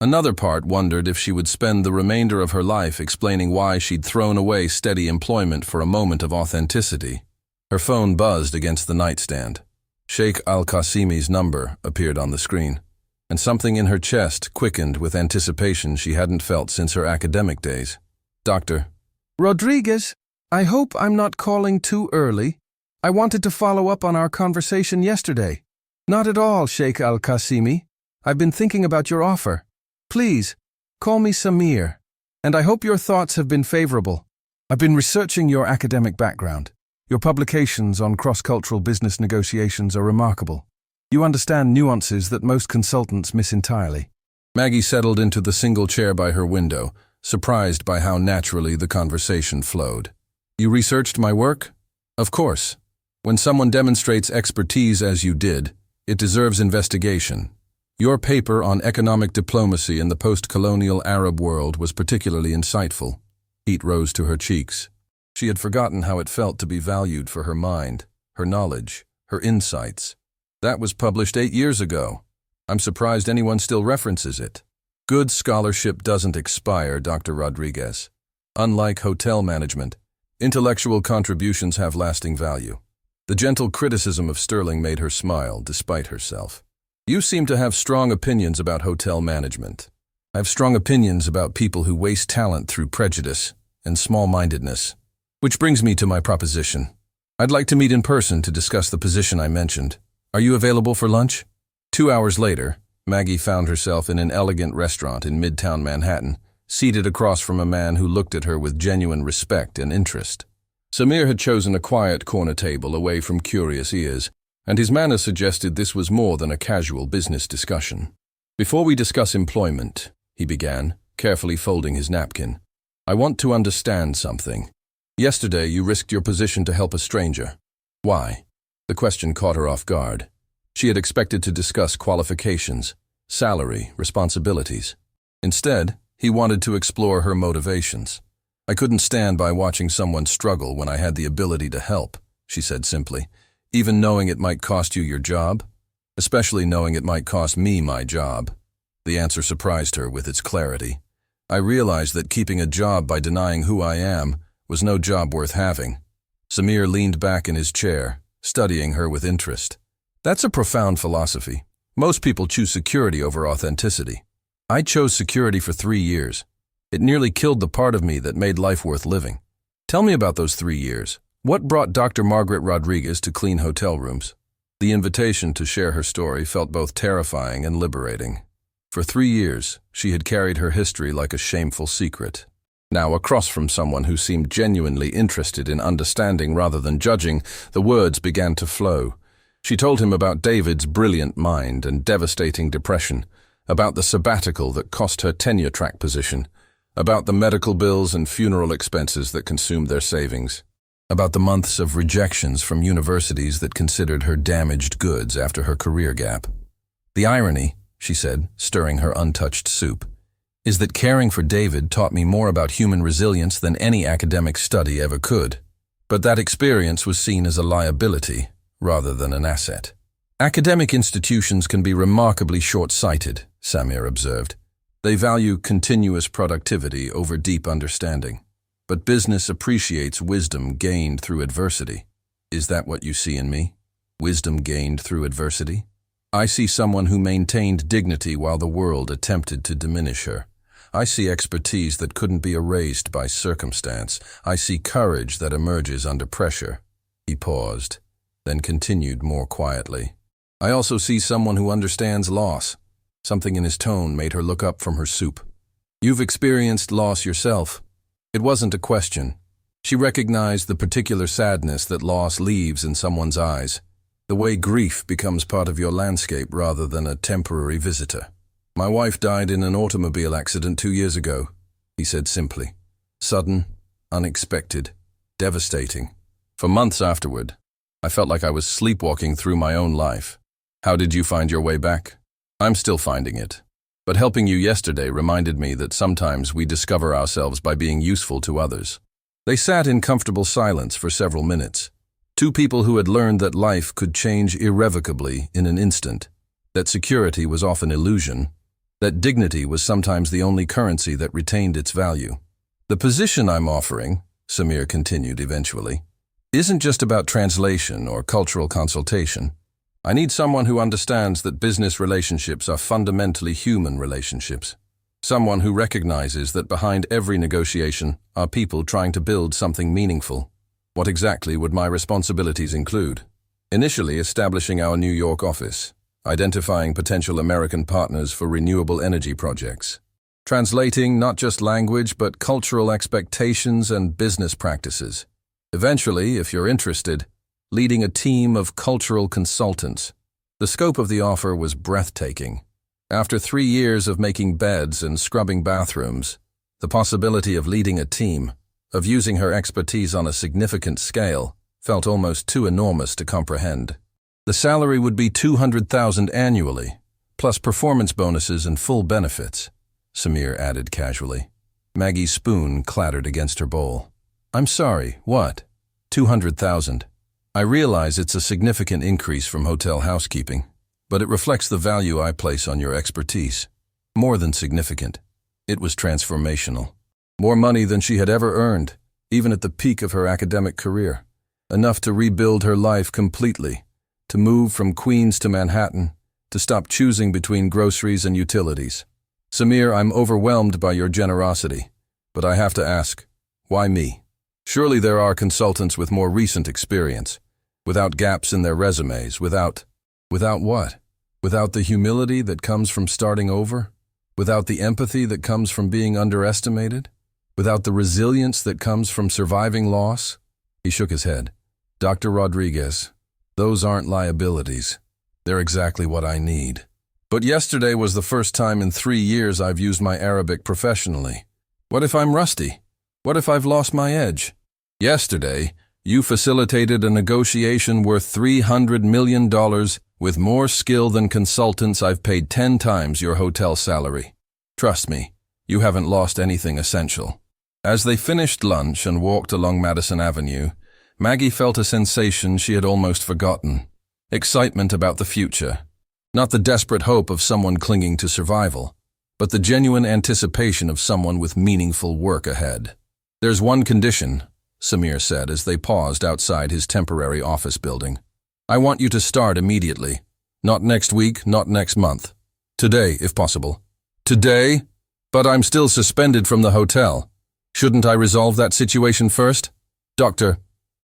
Another part wondered if she would spend the remainder of her life explaining why she'd thrown away steady employment for a moment of authenticity. Her phone buzzed against the nightstand. Sheikh Al-Qasimi's number appeared on the screen, and something in her chest quickened with anticipation she hadn't felt since her academic days. Dr. Rodriguez, I hope I'm not calling too early. I wanted to follow up on our conversation yesterday. Not at all, Sheikh Al-Qasimi. I've been thinking about your offer. Please, call me Samir, and I hope your thoughts have been favorable. I've been researching your academic background. Your publications on cross-cultural business negotiations are remarkable. You understand nuances that most consultants miss entirely. Maggie settled into the single chair by her window, surprised by how naturally the conversation flowed. You researched my work? Of course. When someone demonstrates expertise as you did, it deserves investigation. Your paper on economic diplomacy in the post-colonial Arab world was particularly insightful. Heat rose to her cheeks. She had forgotten how it felt to be valued for her mind, her knowledge, her insights. That was published 8 years ago. I'm surprised anyone still references it. Good scholarship doesn't expire, Dr. Rodriguez. Unlike hotel management, Intellectual contributions have lasting value. The gentle criticism of Sterling made her smile, despite herself. You seem to have strong opinions about hotel management. I have strong opinions about people who waste talent through prejudice and small-mindedness. Which brings me to my proposition. I'd like to meet in person to discuss the position I mentioned. Are you available for lunch? 2 hours later, Maggie found herself in an elegant restaurant in Midtown Manhattan, seated across from a man who looked at her with genuine respect and interest. Samir had chosen a quiet corner table away from curious ears, and his manner suggested this was more than a casual business discussion. Before we discuss employment, he began, carefully folding his napkin, I want to understand something. Yesterday, you risked your position to help a stranger. Why? The question caught her off guard. She had expected to discuss qualifications, salary, responsibilities. Instead, he wanted to explore her motivations. I couldn't stand by watching someone struggle when I had the ability to help, she said simply, even knowing it might cost you your job, especially knowing it might cost me my job. The answer surprised her with its clarity. I realized that keeping a job by denying who I am was no job worth having. Samir leaned back in his chair, studying her with interest. That's a profound philosophy. Most people choose security over authenticity. I chose security for 3 years. It nearly killed the part of me that made life worth living. Tell me about those 3 years. What brought Dr. Margaret Rodriguez to clean hotel rooms? The invitation to share her story felt both terrifying and liberating. For 3 years, she had carried her history like a shameful secret. Now, across from someone who seemed genuinely interested in understanding rather than judging, the words began to flow. She told him about David's brilliant mind and devastating depression, about the sabbatical that cost her tenure-track position, about the medical bills and funeral expenses that consumed their savings, about the months of rejections from universities that considered her damaged goods after her career gap. The irony, she said, stirring her untouched soup, is that caring for David taught me more about human resilience than any academic study ever could. But that experience was seen as a liability rather than an asset. Academic institutions can be remarkably short-sighted, Samir observed. They value continuous productivity over deep understanding. But business appreciates wisdom gained through adversity. Is that what you see in me? Wisdom gained through adversity? I see someone who maintained dignity while the world attempted to diminish her. I see expertise that couldn't be erased by circumstance. I see courage that emerges under pressure. He paused, then continued more quietly. I also see someone who understands loss. Something in his tone made her look up from her soup. You've experienced loss yourself. It wasn't a question. She recognized the particular sadness that loss leaves in someone's eyes, the way grief becomes part of your landscape rather than a temporary visitor. My wife died in an automobile accident 2 years ago, he said simply. Sudden, unexpected, devastating. For months afterward, I felt like I was sleepwalking through my own life. How did you find your way back? I'm still finding it. But helping you yesterday reminded me that sometimes we discover ourselves by being useful to others. They sat in comfortable silence for several minutes. Two people who had learned that life could change irrevocably in an instant, that security was often illusion, that dignity was sometimes the only currency that retained its value. The position I'm offering, Samir continued eventually, isn't just about translation or cultural consultation. I need someone who understands that business relationships are fundamentally human relationships. Someone who recognizes that behind every negotiation are people trying to build something meaningful. What exactly would my responsibilities include? Initially, establishing our New York office, identifying potential American partners for renewable energy projects, translating not just language but cultural expectations and business practices. Eventually, if you're interested, leading a team of cultural consultants. The scope of the offer was breathtaking. After 3 years of making beds and scrubbing bathrooms, the possibility of leading a team, of using her expertise on a significant scale, felt almost too enormous to comprehend. The salary would be $200,000 annually, plus performance bonuses and full benefits, Samir added casually. Maggie's spoon clattered against her bowl. I'm sorry, what? $200,000. I realize it's a significant increase from hotel housekeeping, but it reflects the value I place on your expertise. More than significant. It was transformational. More money than she had ever earned, even at the peak of her academic career. Enough to rebuild her life completely, to move from Queens to Manhattan, to stop choosing between groceries and utilities. Samir, I'm overwhelmed by your generosity, but I have to ask, why me? Surely there are consultants with more recent experience, without gaps in their resumes, without what? Without the humility that comes from starting over? Without the empathy that comes from being underestimated? Without the resilience that comes from surviving loss? He shook his head. Dr. Rodriguez, those aren't liabilities. They're exactly what I need. But yesterday was the first time in 3 years I've used my Arabic professionally. What if I'm rusty? What if I've lost my edge? Yesterday, you facilitated a negotiation worth $300 million with more skill than consultants I've paid 10 times your hotel salary. Trust me, you haven't lost anything essential. As they finished lunch and walked along Madison Avenue, Maggie felt a sensation she had almost forgotten. Excitement about the future. Not the desperate hope of someone clinging to survival, but the genuine anticipation of someone with meaningful work ahead. There's one condition, Samir said as they paused outside his temporary office building. I want you to start immediately. Not next week, not next month. Today, if possible. Today? But I'm still suspended from the hotel. Shouldn't I resolve that situation first? Dr.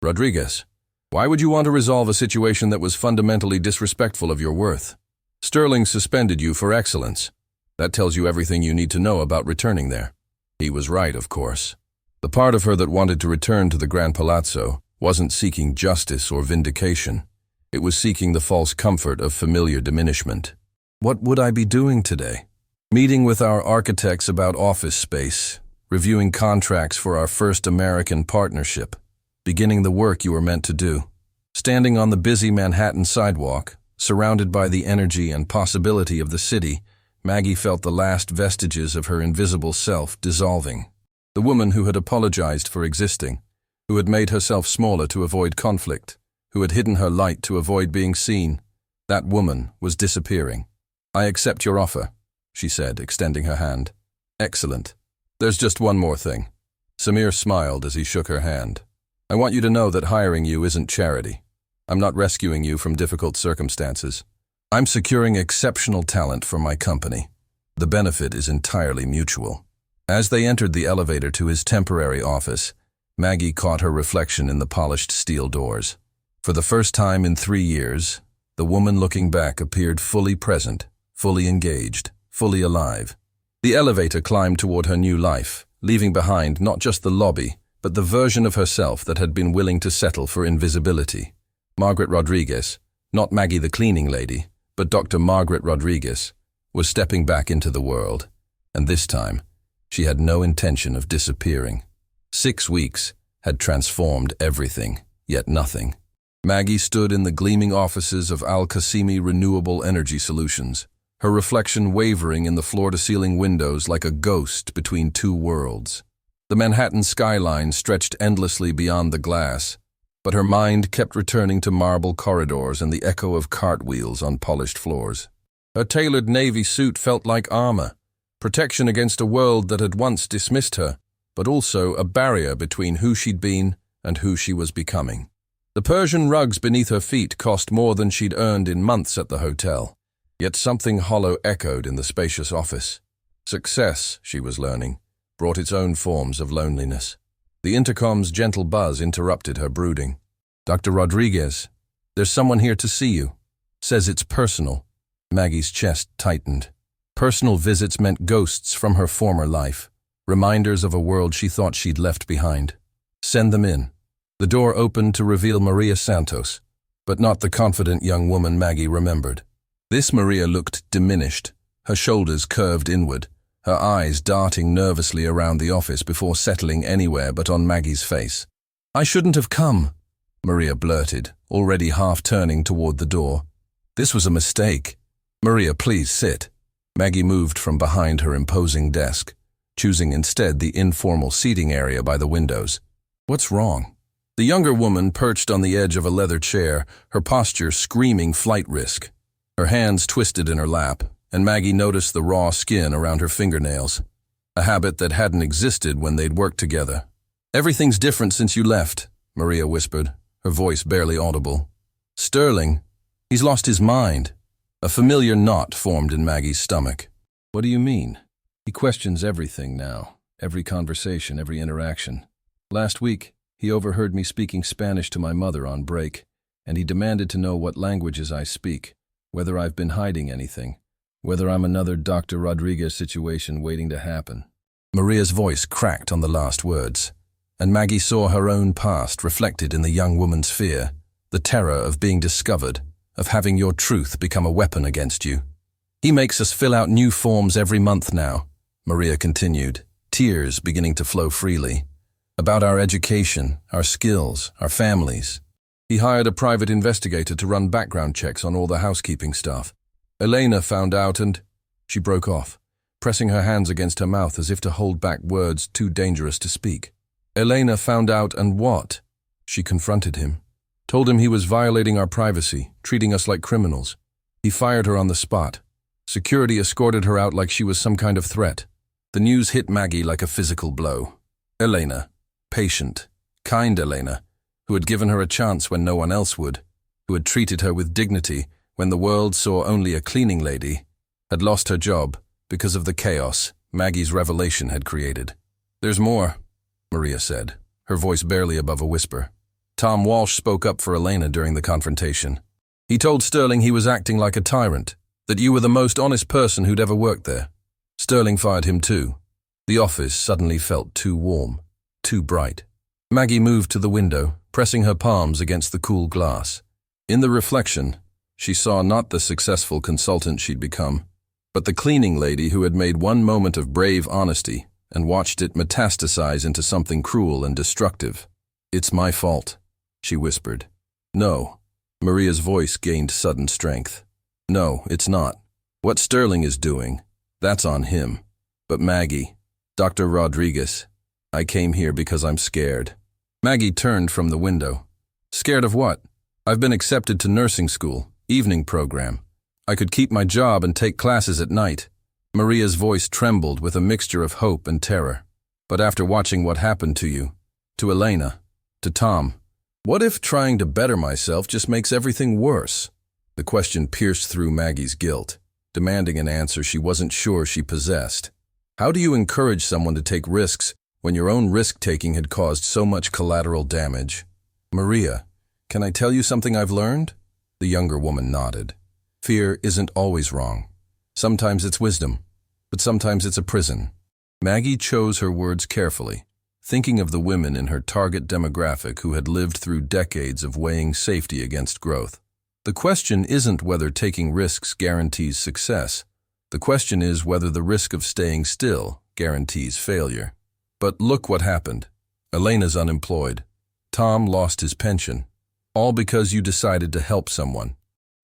Rodriguez, why would you want to resolve a situation that was fundamentally disrespectful of your worth? Sterling suspended you for excellence. That tells you everything you need to know about returning there. He was right, of course. The part of her that wanted to return to the Grand Palazzo wasn't seeking justice or vindication. It was seeking the false comfort of familiar diminishment. What would I be doing today? Meeting with our architects about office space, reviewing contracts for our first American partnership, beginning the work you were meant to do. Standing on the busy Manhattan sidewalk, surrounded by the energy and possibility of the city, Maggie felt the last vestiges of her invisible self dissolving. The woman who had apologized for existing, who had made herself smaller to avoid conflict, who had hidden her light to avoid being seen, that woman was disappearing. I accept your offer, she said, extending her hand. Excellent. There's just one more thing. Samir smiled as he shook her hand. I want you to know that hiring you isn't charity. I'm not rescuing you from difficult circumstances. I'm securing exceptional talent for my company. The benefit is entirely mutual. As they entered the elevator to his temporary office, Maggie caught her reflection in the polished steel doors. For the first time in 3 years, the woman looking back appeared fully present, fully engaged, fully alive. The elevator climbed toward her new life, leaving behind not just the lobby, but the version of herself that had been willing to settle for invisibility. Margaret Rodriguez, not Maggie the cleaning lady, but Dr. Margaret Rodriguez, was stepping back into the world, and this time, she had no intention of disappearing. 6 weeks had transformed everything, yet nothing. Maggie stood in the gleaming offices of Al-Qasimi Renewable Energy Solutions, her reflection wavering in the floor-to-ceiling windows like a ghost between two worlds. The Manhattan skyline stretched endlessly beyond the glass, but her mind kept returning to marble corridors and the echo of cartwheels on polished floors. Her tailored navy suit felt like armor, protection against a world that had once dismissed her, but also a barrier between who she'd been and who she was becoming. The Persian rugs beneath her feet cost more than she'd earned in months at the hotel, yet something hollow echoed in the spacious office. Success, she was learning, brought its own forms of loneliness. The intercom's gentle buzz interrupted her brooding. Dr. Rodriguez, there's someone here to see you. Says it's personal. Maggie's chest tightened. Personal visits meant ghosts from her former life, reminders of a world she thought she'd left behind. Send them in. The door opened to reveal Maria Santos, but not the confident young woman Maggie remembered. This Maria looked diminished, her shoulders curved inward, her eyes darting nervously around the office before settling anywhere but on Maggie's face. I shouldn't have come, Maria blurted, already half turning toward the door. This was a mistake. Maria, please sit. Maggie moved from behind her imposing desk, choosing instead the informal seating area by the windows. What's wrong? The younger woman perched on the edge of a leather chair, her posture screaming flight risk. Her hands twisted in her lap, and Maggie noticed the raw skin around her fingernails, a habit that hadn't existed when they'd worked together. Everything's different since you left, Maria whispered, her voice barely audible. Sterling, he's lost his mind. A familiar knot formed in Maggie's stomach. What do you mean? He questions everything now, every conversation, every interaction. Last week, he overheard me speaking Spanish to my mother on break, and he demanded to know what languages I speak, whether I've been hiding anything, whether I'm another Dr. Rodriguez situation waiting to happen. Maria's voice cracked on the last words, and Maggie saw her own past reflected in the young woman's fear, the terror of being discovered, of having your truth become a weapon against you. He makes us fill out new forms every month now, Maria continued, tears beginning to flow freely. About our education, our skills, our families. He hired a private investigator to run background checks on all the housekeeping staff. Elena found out and... She broke off, pressing her hands against her mouth as if to hold back words too dangerous to speak. Elena found out and what? She confronted him. Told him he was violating our privacy, treating us like criminals. He fired her on the spot. Security escorted her out like she was some kind of threat. The news hit Maggie like a physical blow. Elena, patient, kind Elena, who had given her a chance when no one else would, who had treated her with dignity when the world saw only a cleaning lady, had lost her job because of the chaos Maggie's revelation had created. There's more, Maria said, her voice barely above a whisper. Tom Walsh spoke up for Elena during the confrontation. He told Sterling he was acting like a tyrant, that you were the most honest person who'd ever worked there. Sterling fired him too. The office suddenly felt too warm, too bright. Maggie moved to the window, pressing her palms against the cool glass. In the reflection, she saw not the successful consultant she'd become, but the cleaning lady who had made one moment of brave honesty and watched it metastasize into something cruel and destructive. It's my fault, she whispered. No. Maria's voice gained sudden strength. No, it's not. What Sterling is doing, that's on him. But Maggie, Dr. Rodriguez, I came here because I'm scared. Maggie turned from the window. Scared of what? I've been accepted to nursing school, evening program. I could keep my job and take classes at night. Maria's voice trembled with a mixture of hope and terror. But after watching what happened to you, to Elena, to Tom, what if trying to better myself just makes everything worse? The question pierced through Maggie's guilt, demanding an answer she wasn't sure she possessed. How do you encourage someone to take risks when your own risk-taking had caused so much collateral damage? Maria, can I tell you something I've learned? The younger woman nodded. Fear isn't always wrong. Sometimes it's wisdom, but sometimes it's a prison. Maggie chose her words carefully, thinking of the women in her target demographic who had lived through decades of weighing safety against growth. The question isn't whether taking risks guarantees success. The question is whether the risk of staying still guarantees failure. But look what happened. Elena's unemployed. Tom lost his pension. All because you decided to help someone.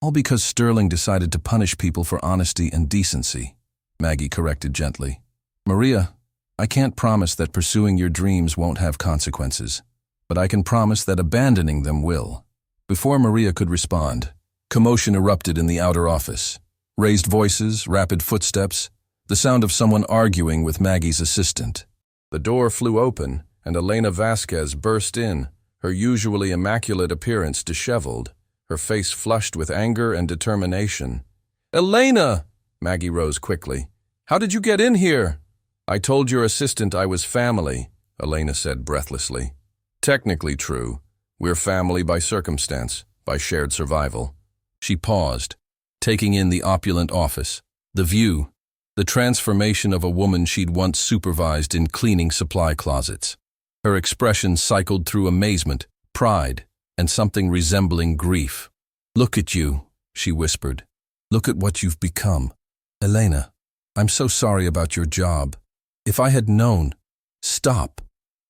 All because Sterling decided to punish people for honesty and decency, Maggie corrected gently. Maria, I can't promise that pursuing your dreams won't have consequences, but I can promise that abandoning them will. Before Maria could respond, commotion erupted in the outer office. Raised voices, rapid footsteps, the sound of someone arguing with Maggie's assistant. The door flew open, and Elena Vasquez burst in, her usually immaculate appearance disheveled, her face flushed with anger and determination. Elena! Maggie rose quickly. How did you get in here? I told your assistant I was family, Elena said breathlessly. Technically true. We're family by circumstance, by shared survival. She paused, taking in the opulent office, the view, the transformation of a woman she'd once supervised in cleaning supply closets. Her expression cycled through amazement, pride, and something resembling grief. Look at you, she whispered. Look at what you've become. Elena, I'm so sorry about your job. If I had known... Stop.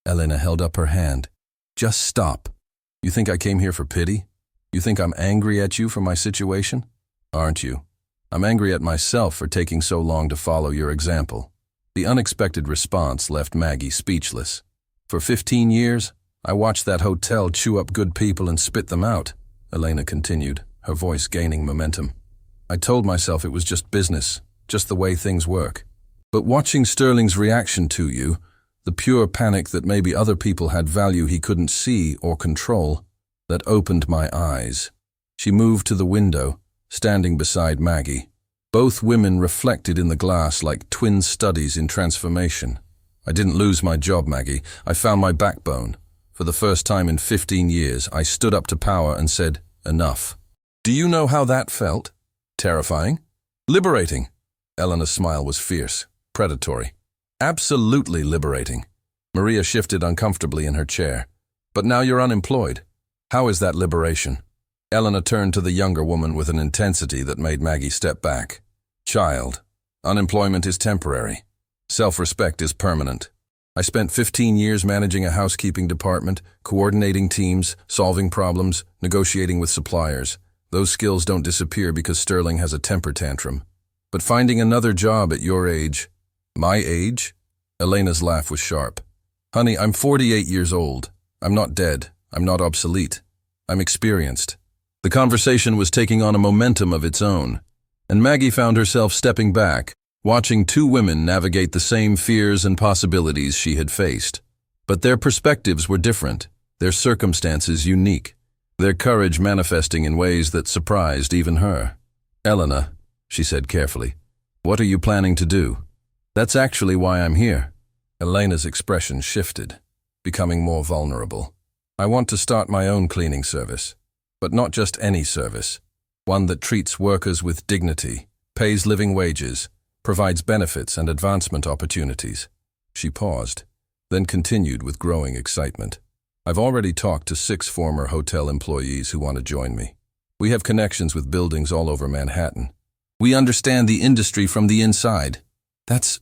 Elena held up her hand. Just stop. You think I came here for pity? You think I'm angry at you for my situation? Aren't you? I'm angry at myself for taking so long to follow your example. The unexpected response left Maggie speechless. For 15 years, I watched that hotel chew up good people and spit them out, Elena continued, her voice gaining momentum. I told myself it was just business, just the way things work. But watching Sterling's reaction to you, the pure panic that maybe other people had value he couldn't see or control, that opened my eyes. She moved to the window, standing beside Maggie. Both women reflected in the glass like twin studies in transformation. I didn't lose my job, Maggie. I found my backbone. For the first time in 15 years, I stood up to power and said, enough. Do you know how that felt? Terrifying? Liberating. Eleanor's smile was fierce, predatory. Absolutely liberating. Maria shifted uncomfortably in her chair. But now you're unemployed. How is that liberation? Eleanor turned to the younger woman with an intensity that made Maggie step back. Child, unemployment is temporary. Self-respect is permanent. I spent 15 years managing a housekeeping department, coordinating teams, solving problems, negotiating with suppliers. Those skills don't disappear because Sterling has a temper tantrum. But finding another job at your age... My age? Elena's laugh was sharp. Honey, I'm 48 years old. I'm not dead. I'm not obsolete. I'm experienced. The conversation was taking on a momentum of its own, and Maggie found herself stepping back, watching two women navigate the same fears and possibilities she had faced. But their perspectives were different, their circumstances unique, their courage manifesting in ways that surprised even her. Eleanor, she said carefully, what are you planning to do? That's actually why I'm here. Elena's expression shifted, becoming more vulnerable. I want to start my own cleaning service. But not just any service, one that treats workers with dignity, pays living wages, provides benefits and advancement opportunities. She paused, then continued with growing excitement. I've already talked to 6 former hotel employees who want to join me. We have connections with buildings all over Manhattan. We understand the industry from the inside. That's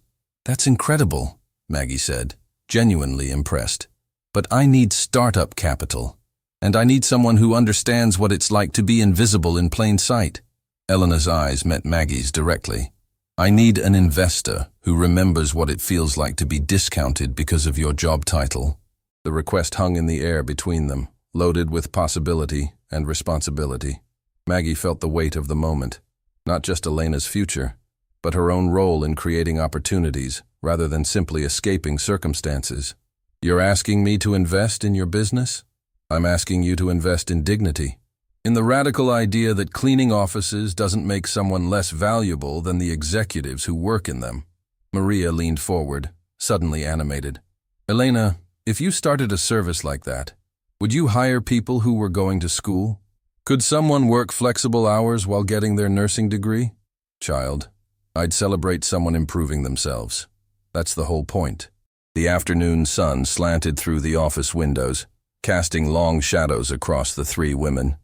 incredible, Maggie said, genuinely impressed. But I need startup capital. And I need someone who understands what it's like to be invisible in plain sight. Eleanor's eyes met Maggie's directly. I need an investor who remembers what it feels like to be discounted because of your job title. The request hung in the air between them, loaded with possibility and responsibility. Maggie felt the weight of the moment, not just Elena's future, but her own role in creating opportunities rather than simply escaping circumstances. You're asking me to invest in your business? I'm asking you to invest in dignity, in the radical idea that cleaning offices doesn't make someone less valuable than the executives who work in them. Maria leaned forward, suddenly animated. Elena, if you started a service like that, would you hire people who were going to school? Could someone work flexible hours while getting their nursing degree? Child, I'd celebrate someone improving themselves. That's the whole point. The afternoon sun slanted through the office windows, casting long shadows across the 3 women.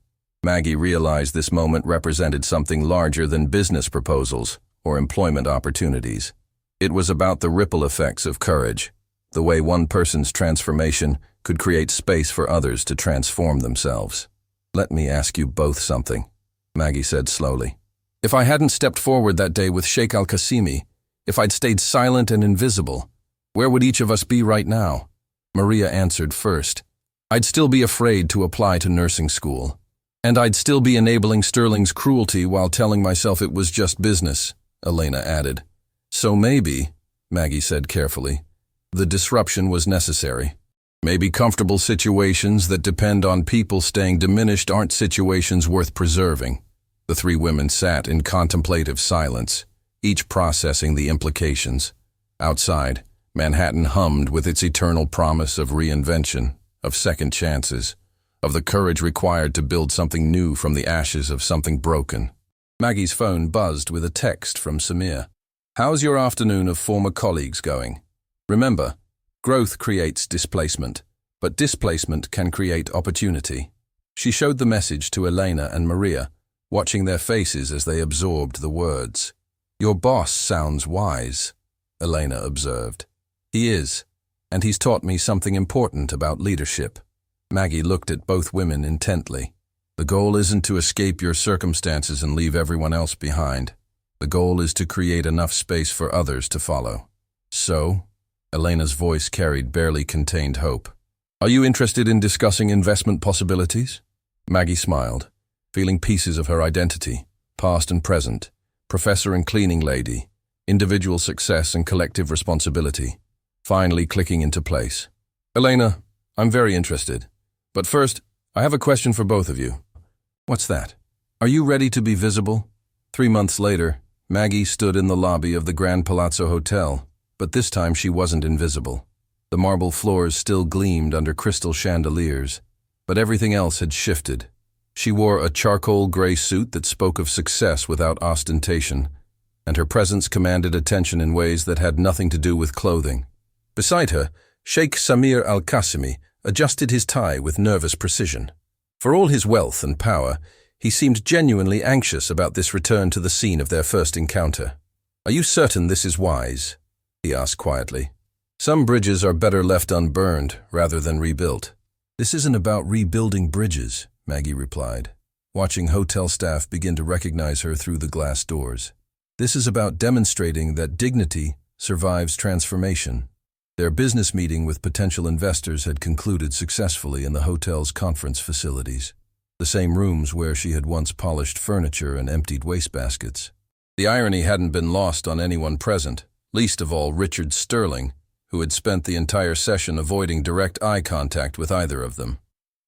Maggie realized this moment represented something larger than business proposals or employment opportunities. It was about the ripple effects of courage, the way one person's transformation could create space for others to transform themselves. Let me ask you both something, Maggie said slowly. If I hadn't stepped forward that day with Sheikh Al-Qasimi, if I'd stayed silent and invisible, where would each of us be right now? Maria answered first. I'd still be afraid to apply to nursing school. And I'd still be enabling Sterling's cruelty while telling myself it was just business, Elena added. So maybe, Maggie said carefully, the disruption was necessary. Maybe comfortable situations that depend on people staying diminished aren't situations worth preserving. The 3 women sat in contemplative silence, each processing the implications. Outside, Manhattan hummed with its eternal promise of reinvention, of second chances, of the courage required to build something new from the ashes of something broken. Maggie's phone buzzed with a text from Samir. How's your afternoon of former colleagues going? Remember, growth creates displacement, but displacement can create opportunity. She showed the message to Elena and Maria, watching their faces as they absorbed the words. Your boss sounds wise, Elena observed. He is, and he's taught me something important about leadership. Maggie looked at both women intently. The goal isn't to escape your circumstances and leave everyone else behind. The goal is to create enough space for others to follow. So, Elena's voice carried barely contained hope. Are you interested in discussing investment possibilities? Maggie smiled, feeling pieces of her identity, past and present, professor and cleaning lady, individual success and collective responsibility. finally clicking into place. Elena, I'm very interested. But first, I have a question for both of you. What's that? Are you ready to be visible? 3 months later, Maggie stood in the lobby of the Grand Palazzo Hotel, but this time she wasn't invisible. The marble floors still gleamed under crystal chandeliers, but everything else had shifted. She wore a charcoal gray suit that spoke of success without ostentation, and her presence commanded attention in ways that had nothing to do with clothing. Beside her, Sheikh Samir Al-Qasimi adjusted his tie with nervous precision. For all his wealth and power, he seemed genuinely anxious about this return to the scene of their first encounter. "Are you certain this is wise?" he asked quietly. "Some bridges are better left unburned rather than rebuilt." "This isn't about rebuilding bridges," Maggie replied, watching hotel staff begin to recognize her through the glass doors. "This is about demonstrating that dignity survives transformation." Their business meeting with potential investors had concluded successfully in the hotel's conference facilities, the same rooms where she had once polished furniture and emptied wastebaskets. The irony hadn't been lost on anyone present, least of all Richard Sterling, who had spent the entire session avoiding direct eye contact with either of them.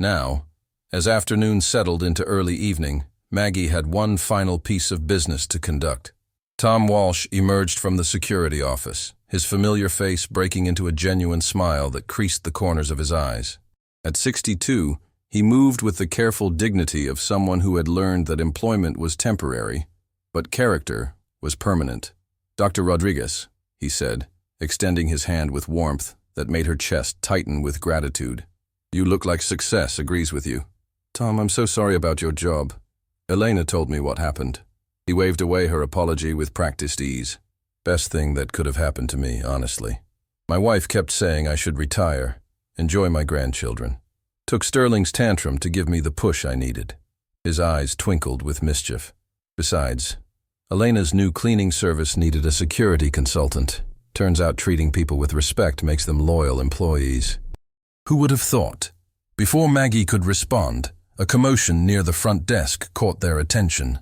Now, as afternoon settled into early evening, Maggie had one final piece of business to conduct. Tom Walsh emerged from the security office, his familiar face breaking into a genuine smile that creased the corners of his eyes. At 62, he moved with the careful dignity of someone who had learned that employment was temporary, but character was permanent. "Dr. Rodriguez," he said, extending his hand with warmth that made her chest tighten with gratitude. "You look like success agrees with you." "Tom, I'm so sorry about your job. Elena told me what happened." He waved away her apology with practiced ease. "Best thing that could have happened to me, honestly. My wife kept saying I should retire, enjoy my grandchildren. Took Sterling's tantrum to give me the push I needed." His eyes twinkled with mischief. "Besides, Elena's new cleaning service needed a security consultant. Turns out treating people with respect makes them loyal employees." Who would have thought? Before Maggie could respond, a commotion near the front desk caught their attention.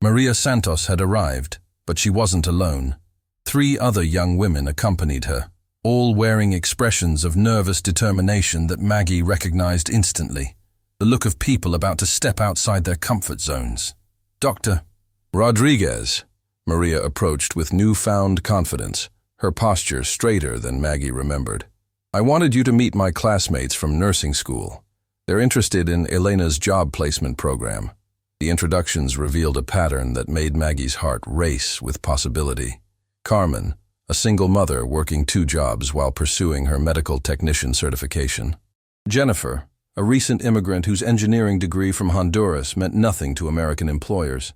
Maria Santos had arrived, but she wasn't alone. 3 other young women accompanied her, all wearing expressions of nervous determination that Maggie recognized instantly, the look of people about to step outside their comfort zones. "Dr. Rodriguez," Maria approached with newfound confidence, her posture straighter than Maggie remembered. "I wanted you to meet my classmates from nursing school. They're interested in Elena's job placement program." The introductions revealed a pattern that made Maggie's heart race with possibility. Carmen, a single mother working 2 jobs while pursuing her medical technician certification. Jennifer, a recent immigrant whose engineering degree from Honduras meant nothing to American employers.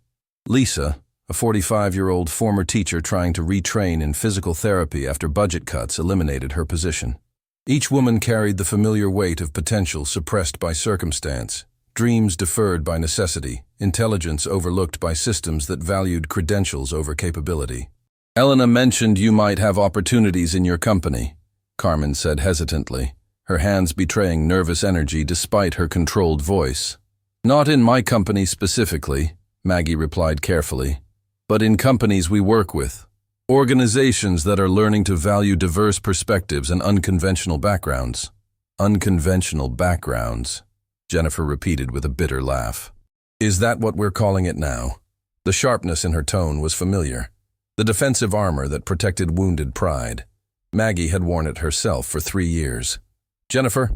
Lisa, a 45-year-old former teacher trying to retrain in physical therapy after budget cuts eliminated her position. Each woman carried the familiar weight of potential suppressed by circumstance, dreams deferred by necessity, intelligence overlooked by systems that valued credentials over capability. "Elena mentioned you might have opportunities in your company," Carmen said hesitantly, her hands betraying nervous energy despite her controlled voice. "Not in my company specifically," Maggie replied carefully, "but in companies we work with. Organizations that are learning to value diverse perspectives and unconventional backgrounds." "Unconventional backgrounds," Jennifer repeated with a bitter laugh. "Is that what we're calling it now?" The sharpness in her tone was familiar. The defensive armor that protected wounded pride. Maggie had worn it herself for 3 years. "Jennifer,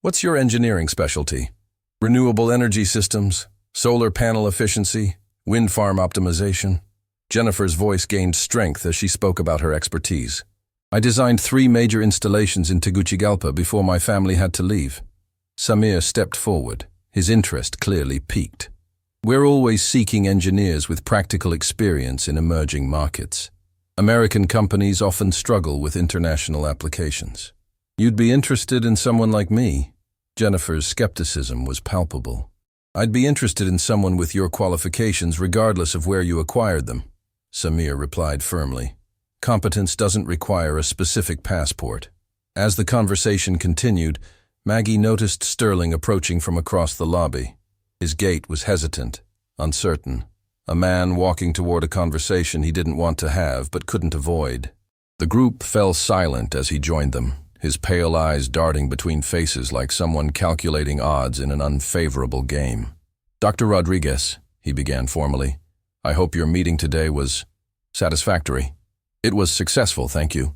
what's your engineering specialty? Renewable energy systems, solar panel efficiency, wind farm optimization?" Jennifer's voice gained strength as she spoke about her expertise. "I designed 3 major installations in Tegucigalpa before my family had to leave." Samir stepped forward, his interest clearly piqued. "We're always seeking engineers with practical experience in emerging markets. American companies often struggle with international applications. You'd be interested in someone like me?" Jennifer's skepticism was palpable. "I'd be interested in someone with your qualifications regardless of where you acquired them," Samir replied firmly. "Competence doesn't require a specific passport." As the conversation continued, Maggie noticed Sterling approaching from across the lobby. His gait was hesitant, uncertain, a man walking toward a conversation he didn't want to have but couldn't avoid. The group fell silent as he joined them, his pale eyes darting between faces like someone calculating odds in an unfavorable game. "Dr. Rodriguez," he began formally, "I hope your meeting today was satisfactory." "It was successful, thank you."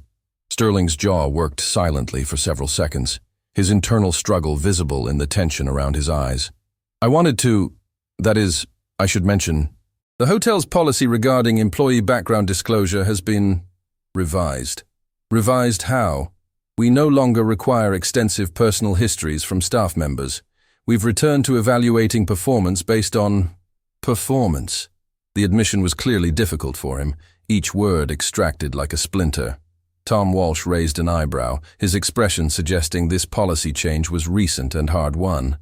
Sterling's jaw worked silently for several seconds, his internal struggle visible in the tension around his eyes. I should mention, the hotel's policy regarding employee background disclosure has been revised. Revised how? We no longer require extensive personal histories from staff members. We've returned to evaluating performance based on performance. The admission was clearly difficult for him, each word extracted like a splinter. Tom Walsh raised an eyebrow, his expression suggesting this policy change was recent and hard-won.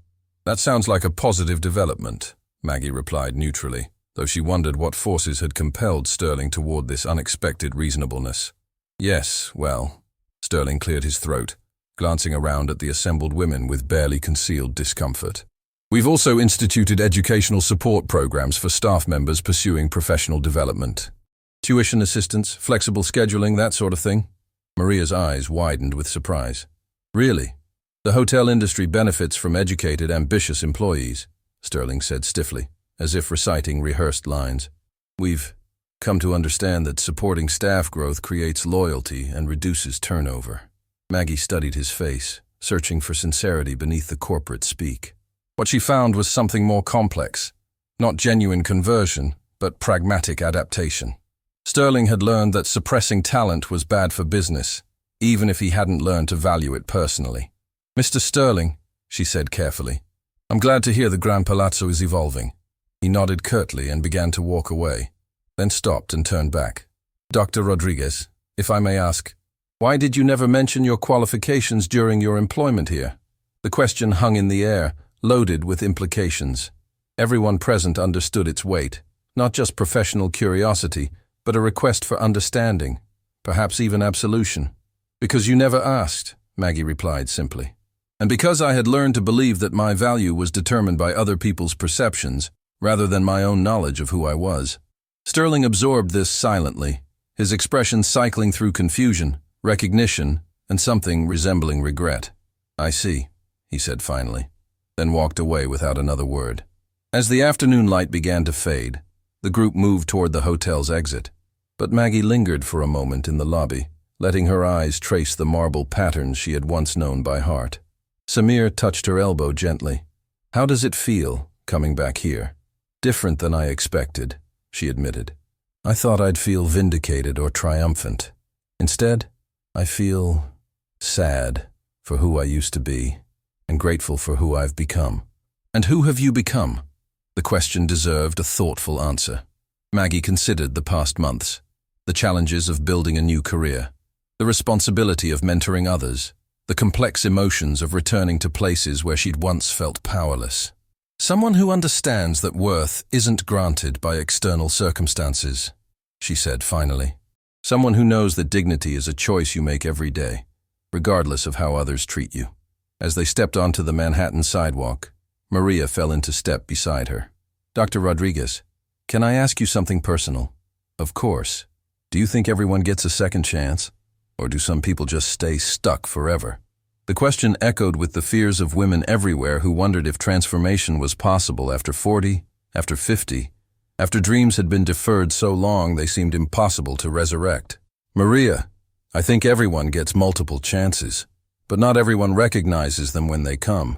"That sounds like a positive development," Maggie replied neutrally, though she wondered what forces had compelled Sterling toward this unexpected reasonableness. "Yes, well," Sterling cleared his throat, glancing around at the assembled women with barely concealed discomfort. "We've also instituted educational support programs for staff members pursuing professional development. Tuition assistance, flexible scheduling, that sort of thing." Maria's eyes widened with surprise. "Really? The hotel industry benefits from educated, ambitious employees," Sterling said stiffly, as if reciting rehearsed lines. "We've come to understand that supporting staff growth creates loyalty and reduces turnover." Maggie studied his face, searching for sincerity beneath the corporate speak. What she found was something more complex, not genuine conversion, but pragmatic adaptation. Sterling had learned that suppressing talent was bad for business, even if he hadn't learned to value it personally. "Mr. Sterling," she said carefully, "I'm glad to hear the Grand Palazzo is evolving." He nodded curtly and began to walk away, then stopped and turned back. "Dr. Rodriguez, if I may ask, why did you never mention your qualifications during your employment here?" The question hung in the air, loaded with implications. Everyone present understood its weight, not just professional curiosity, but a request for understanding, perhaps even absolution. "Because you never asked," Maggie replied simply. "And because I had learned to believe that my value was determined by other people's perceptions, rather than my own knowledge of who I was." Sterling absorbed this silently, his expression cycling through confusion, recognition, and something resembling regret. "I see," he said finally, then walked away without another word. As the afternoon light began to fade, the group moved toward the hotel's exit, but Maggie lingered for a moment in the lobby, letting her eyes trace the marble patterns she had once known by heart. Samir touched her elbow gently. "How does it feel, coming back here?" "Different than I expected," she admitted. "I thought I'd feel vindicated or triumphant. Instead, I feel sad for who I used to be, and grateful for who I've become." "And who have you become?" The question deserved a thoughtful answer. Maggie considered the past months, the challenges of building a new career, the responsibility of mentoring others, the complex emotions of returning to places where she'd once felt powerless. "Someone who understands that worth isn't granted by external circumstances," she said finally. "Someone who knows that dignity is a choice you make every day, regardless of how others treat you." As they stepped onto the Manhattan sidewalk, Maria fell into step beside her. "Dr. Rodriguez, can I ask you something personal?" "Of course. Do you think everyone gets a second chance? Or do some people just stay stuck forever?" The question echoed with the fears of women everywhere who wondered if transformation was possible after 40, after 50, after dreams had been deferred so long they seemed impossible to resurrect. "Maria, I think everyone gets multiple chances, but not everyone recognizes them when they come,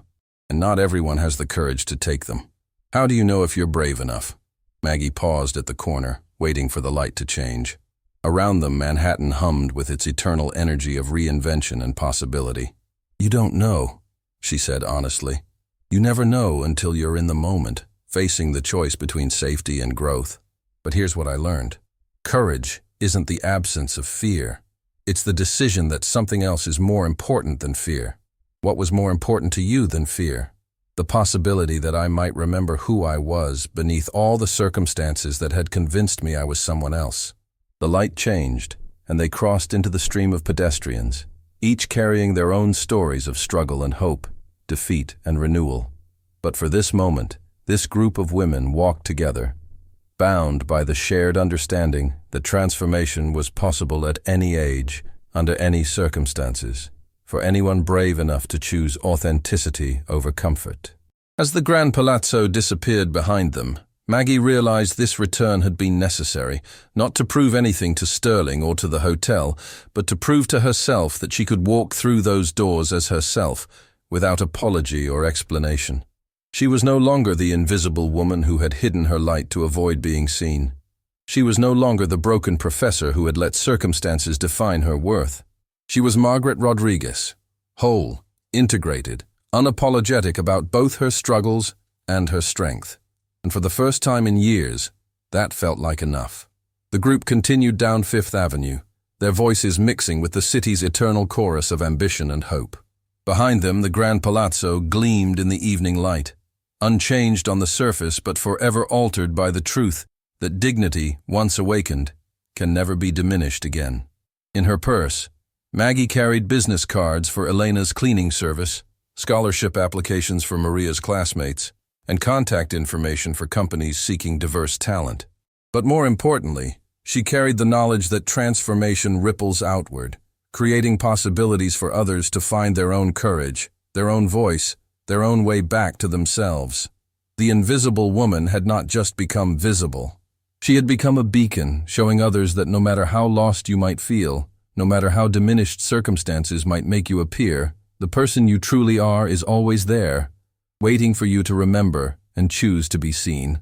and not everyone has the courage to take them. How do you know if you're brave enough?" Maggie paused at the corner, waiting for the light to change. Around them, Manhattan hummed with its eternal energy of reinvention and possibility. "You don't know," she said honestly. "You never know until you're in the moment, facing the choice between safety and growth. But here's what I learned. Courage isn't the absence of fear. It's the decision that something else is more important than fear. What was more important to you than fear? The possibility that I might remember who I was beneath all the circumstances that had convinced me I was someone else." The light changed, and they crossed into the stream of pedestrians, each carrying their own stories of struggle and hope, defeat and renewal. But for this moment, this group of women walked together, bound by the shared understanding that transformation was possible at any age, under any circumstances, for anyone brave enough to choose authenticity over comfort. As the Grand Palazzo disappeared behind them, Maggie realized this return had been necessary, not to prove anything to Sterling or to the hotel, but to prove to herself that she could walk through those doors as herself, without apology or explanation. She was no longer the invisible woman who had hidden her light to avoid being seen. She was no longer the broken professor who had let circumstances define her worth. She was Margaret Rodriguez, whole, integrated, unapologetic about both her struggles and her strength. And for the first time in years, that felt like enough. The group continued down Fifth Avenue, their voices mixing with the city's eternal chorus of ambition and hope. Behind them, the Grand Palazzo gleamed in the evening light, unchanged on the surface but forever altered by the truth that dignity, once awakened, can never be diminished again. In her purse, Maggie carried business cards for Elena's cleaning service, scholarship applications for Maria's classmates, and contact information for companies seeking diverse talent. But more importantly, she carried the knowledge that transformation ripples outward, creating possibilities for others to find their own courage, their own voice, their own way back to themselves. The invisible woman had not just become visible. She had become a beacon, showing others that no matter how lost you might feel, no matter how diminished circumstances might make you appear, the person you truly are is always there, waiting for you to remember and choose to be seen.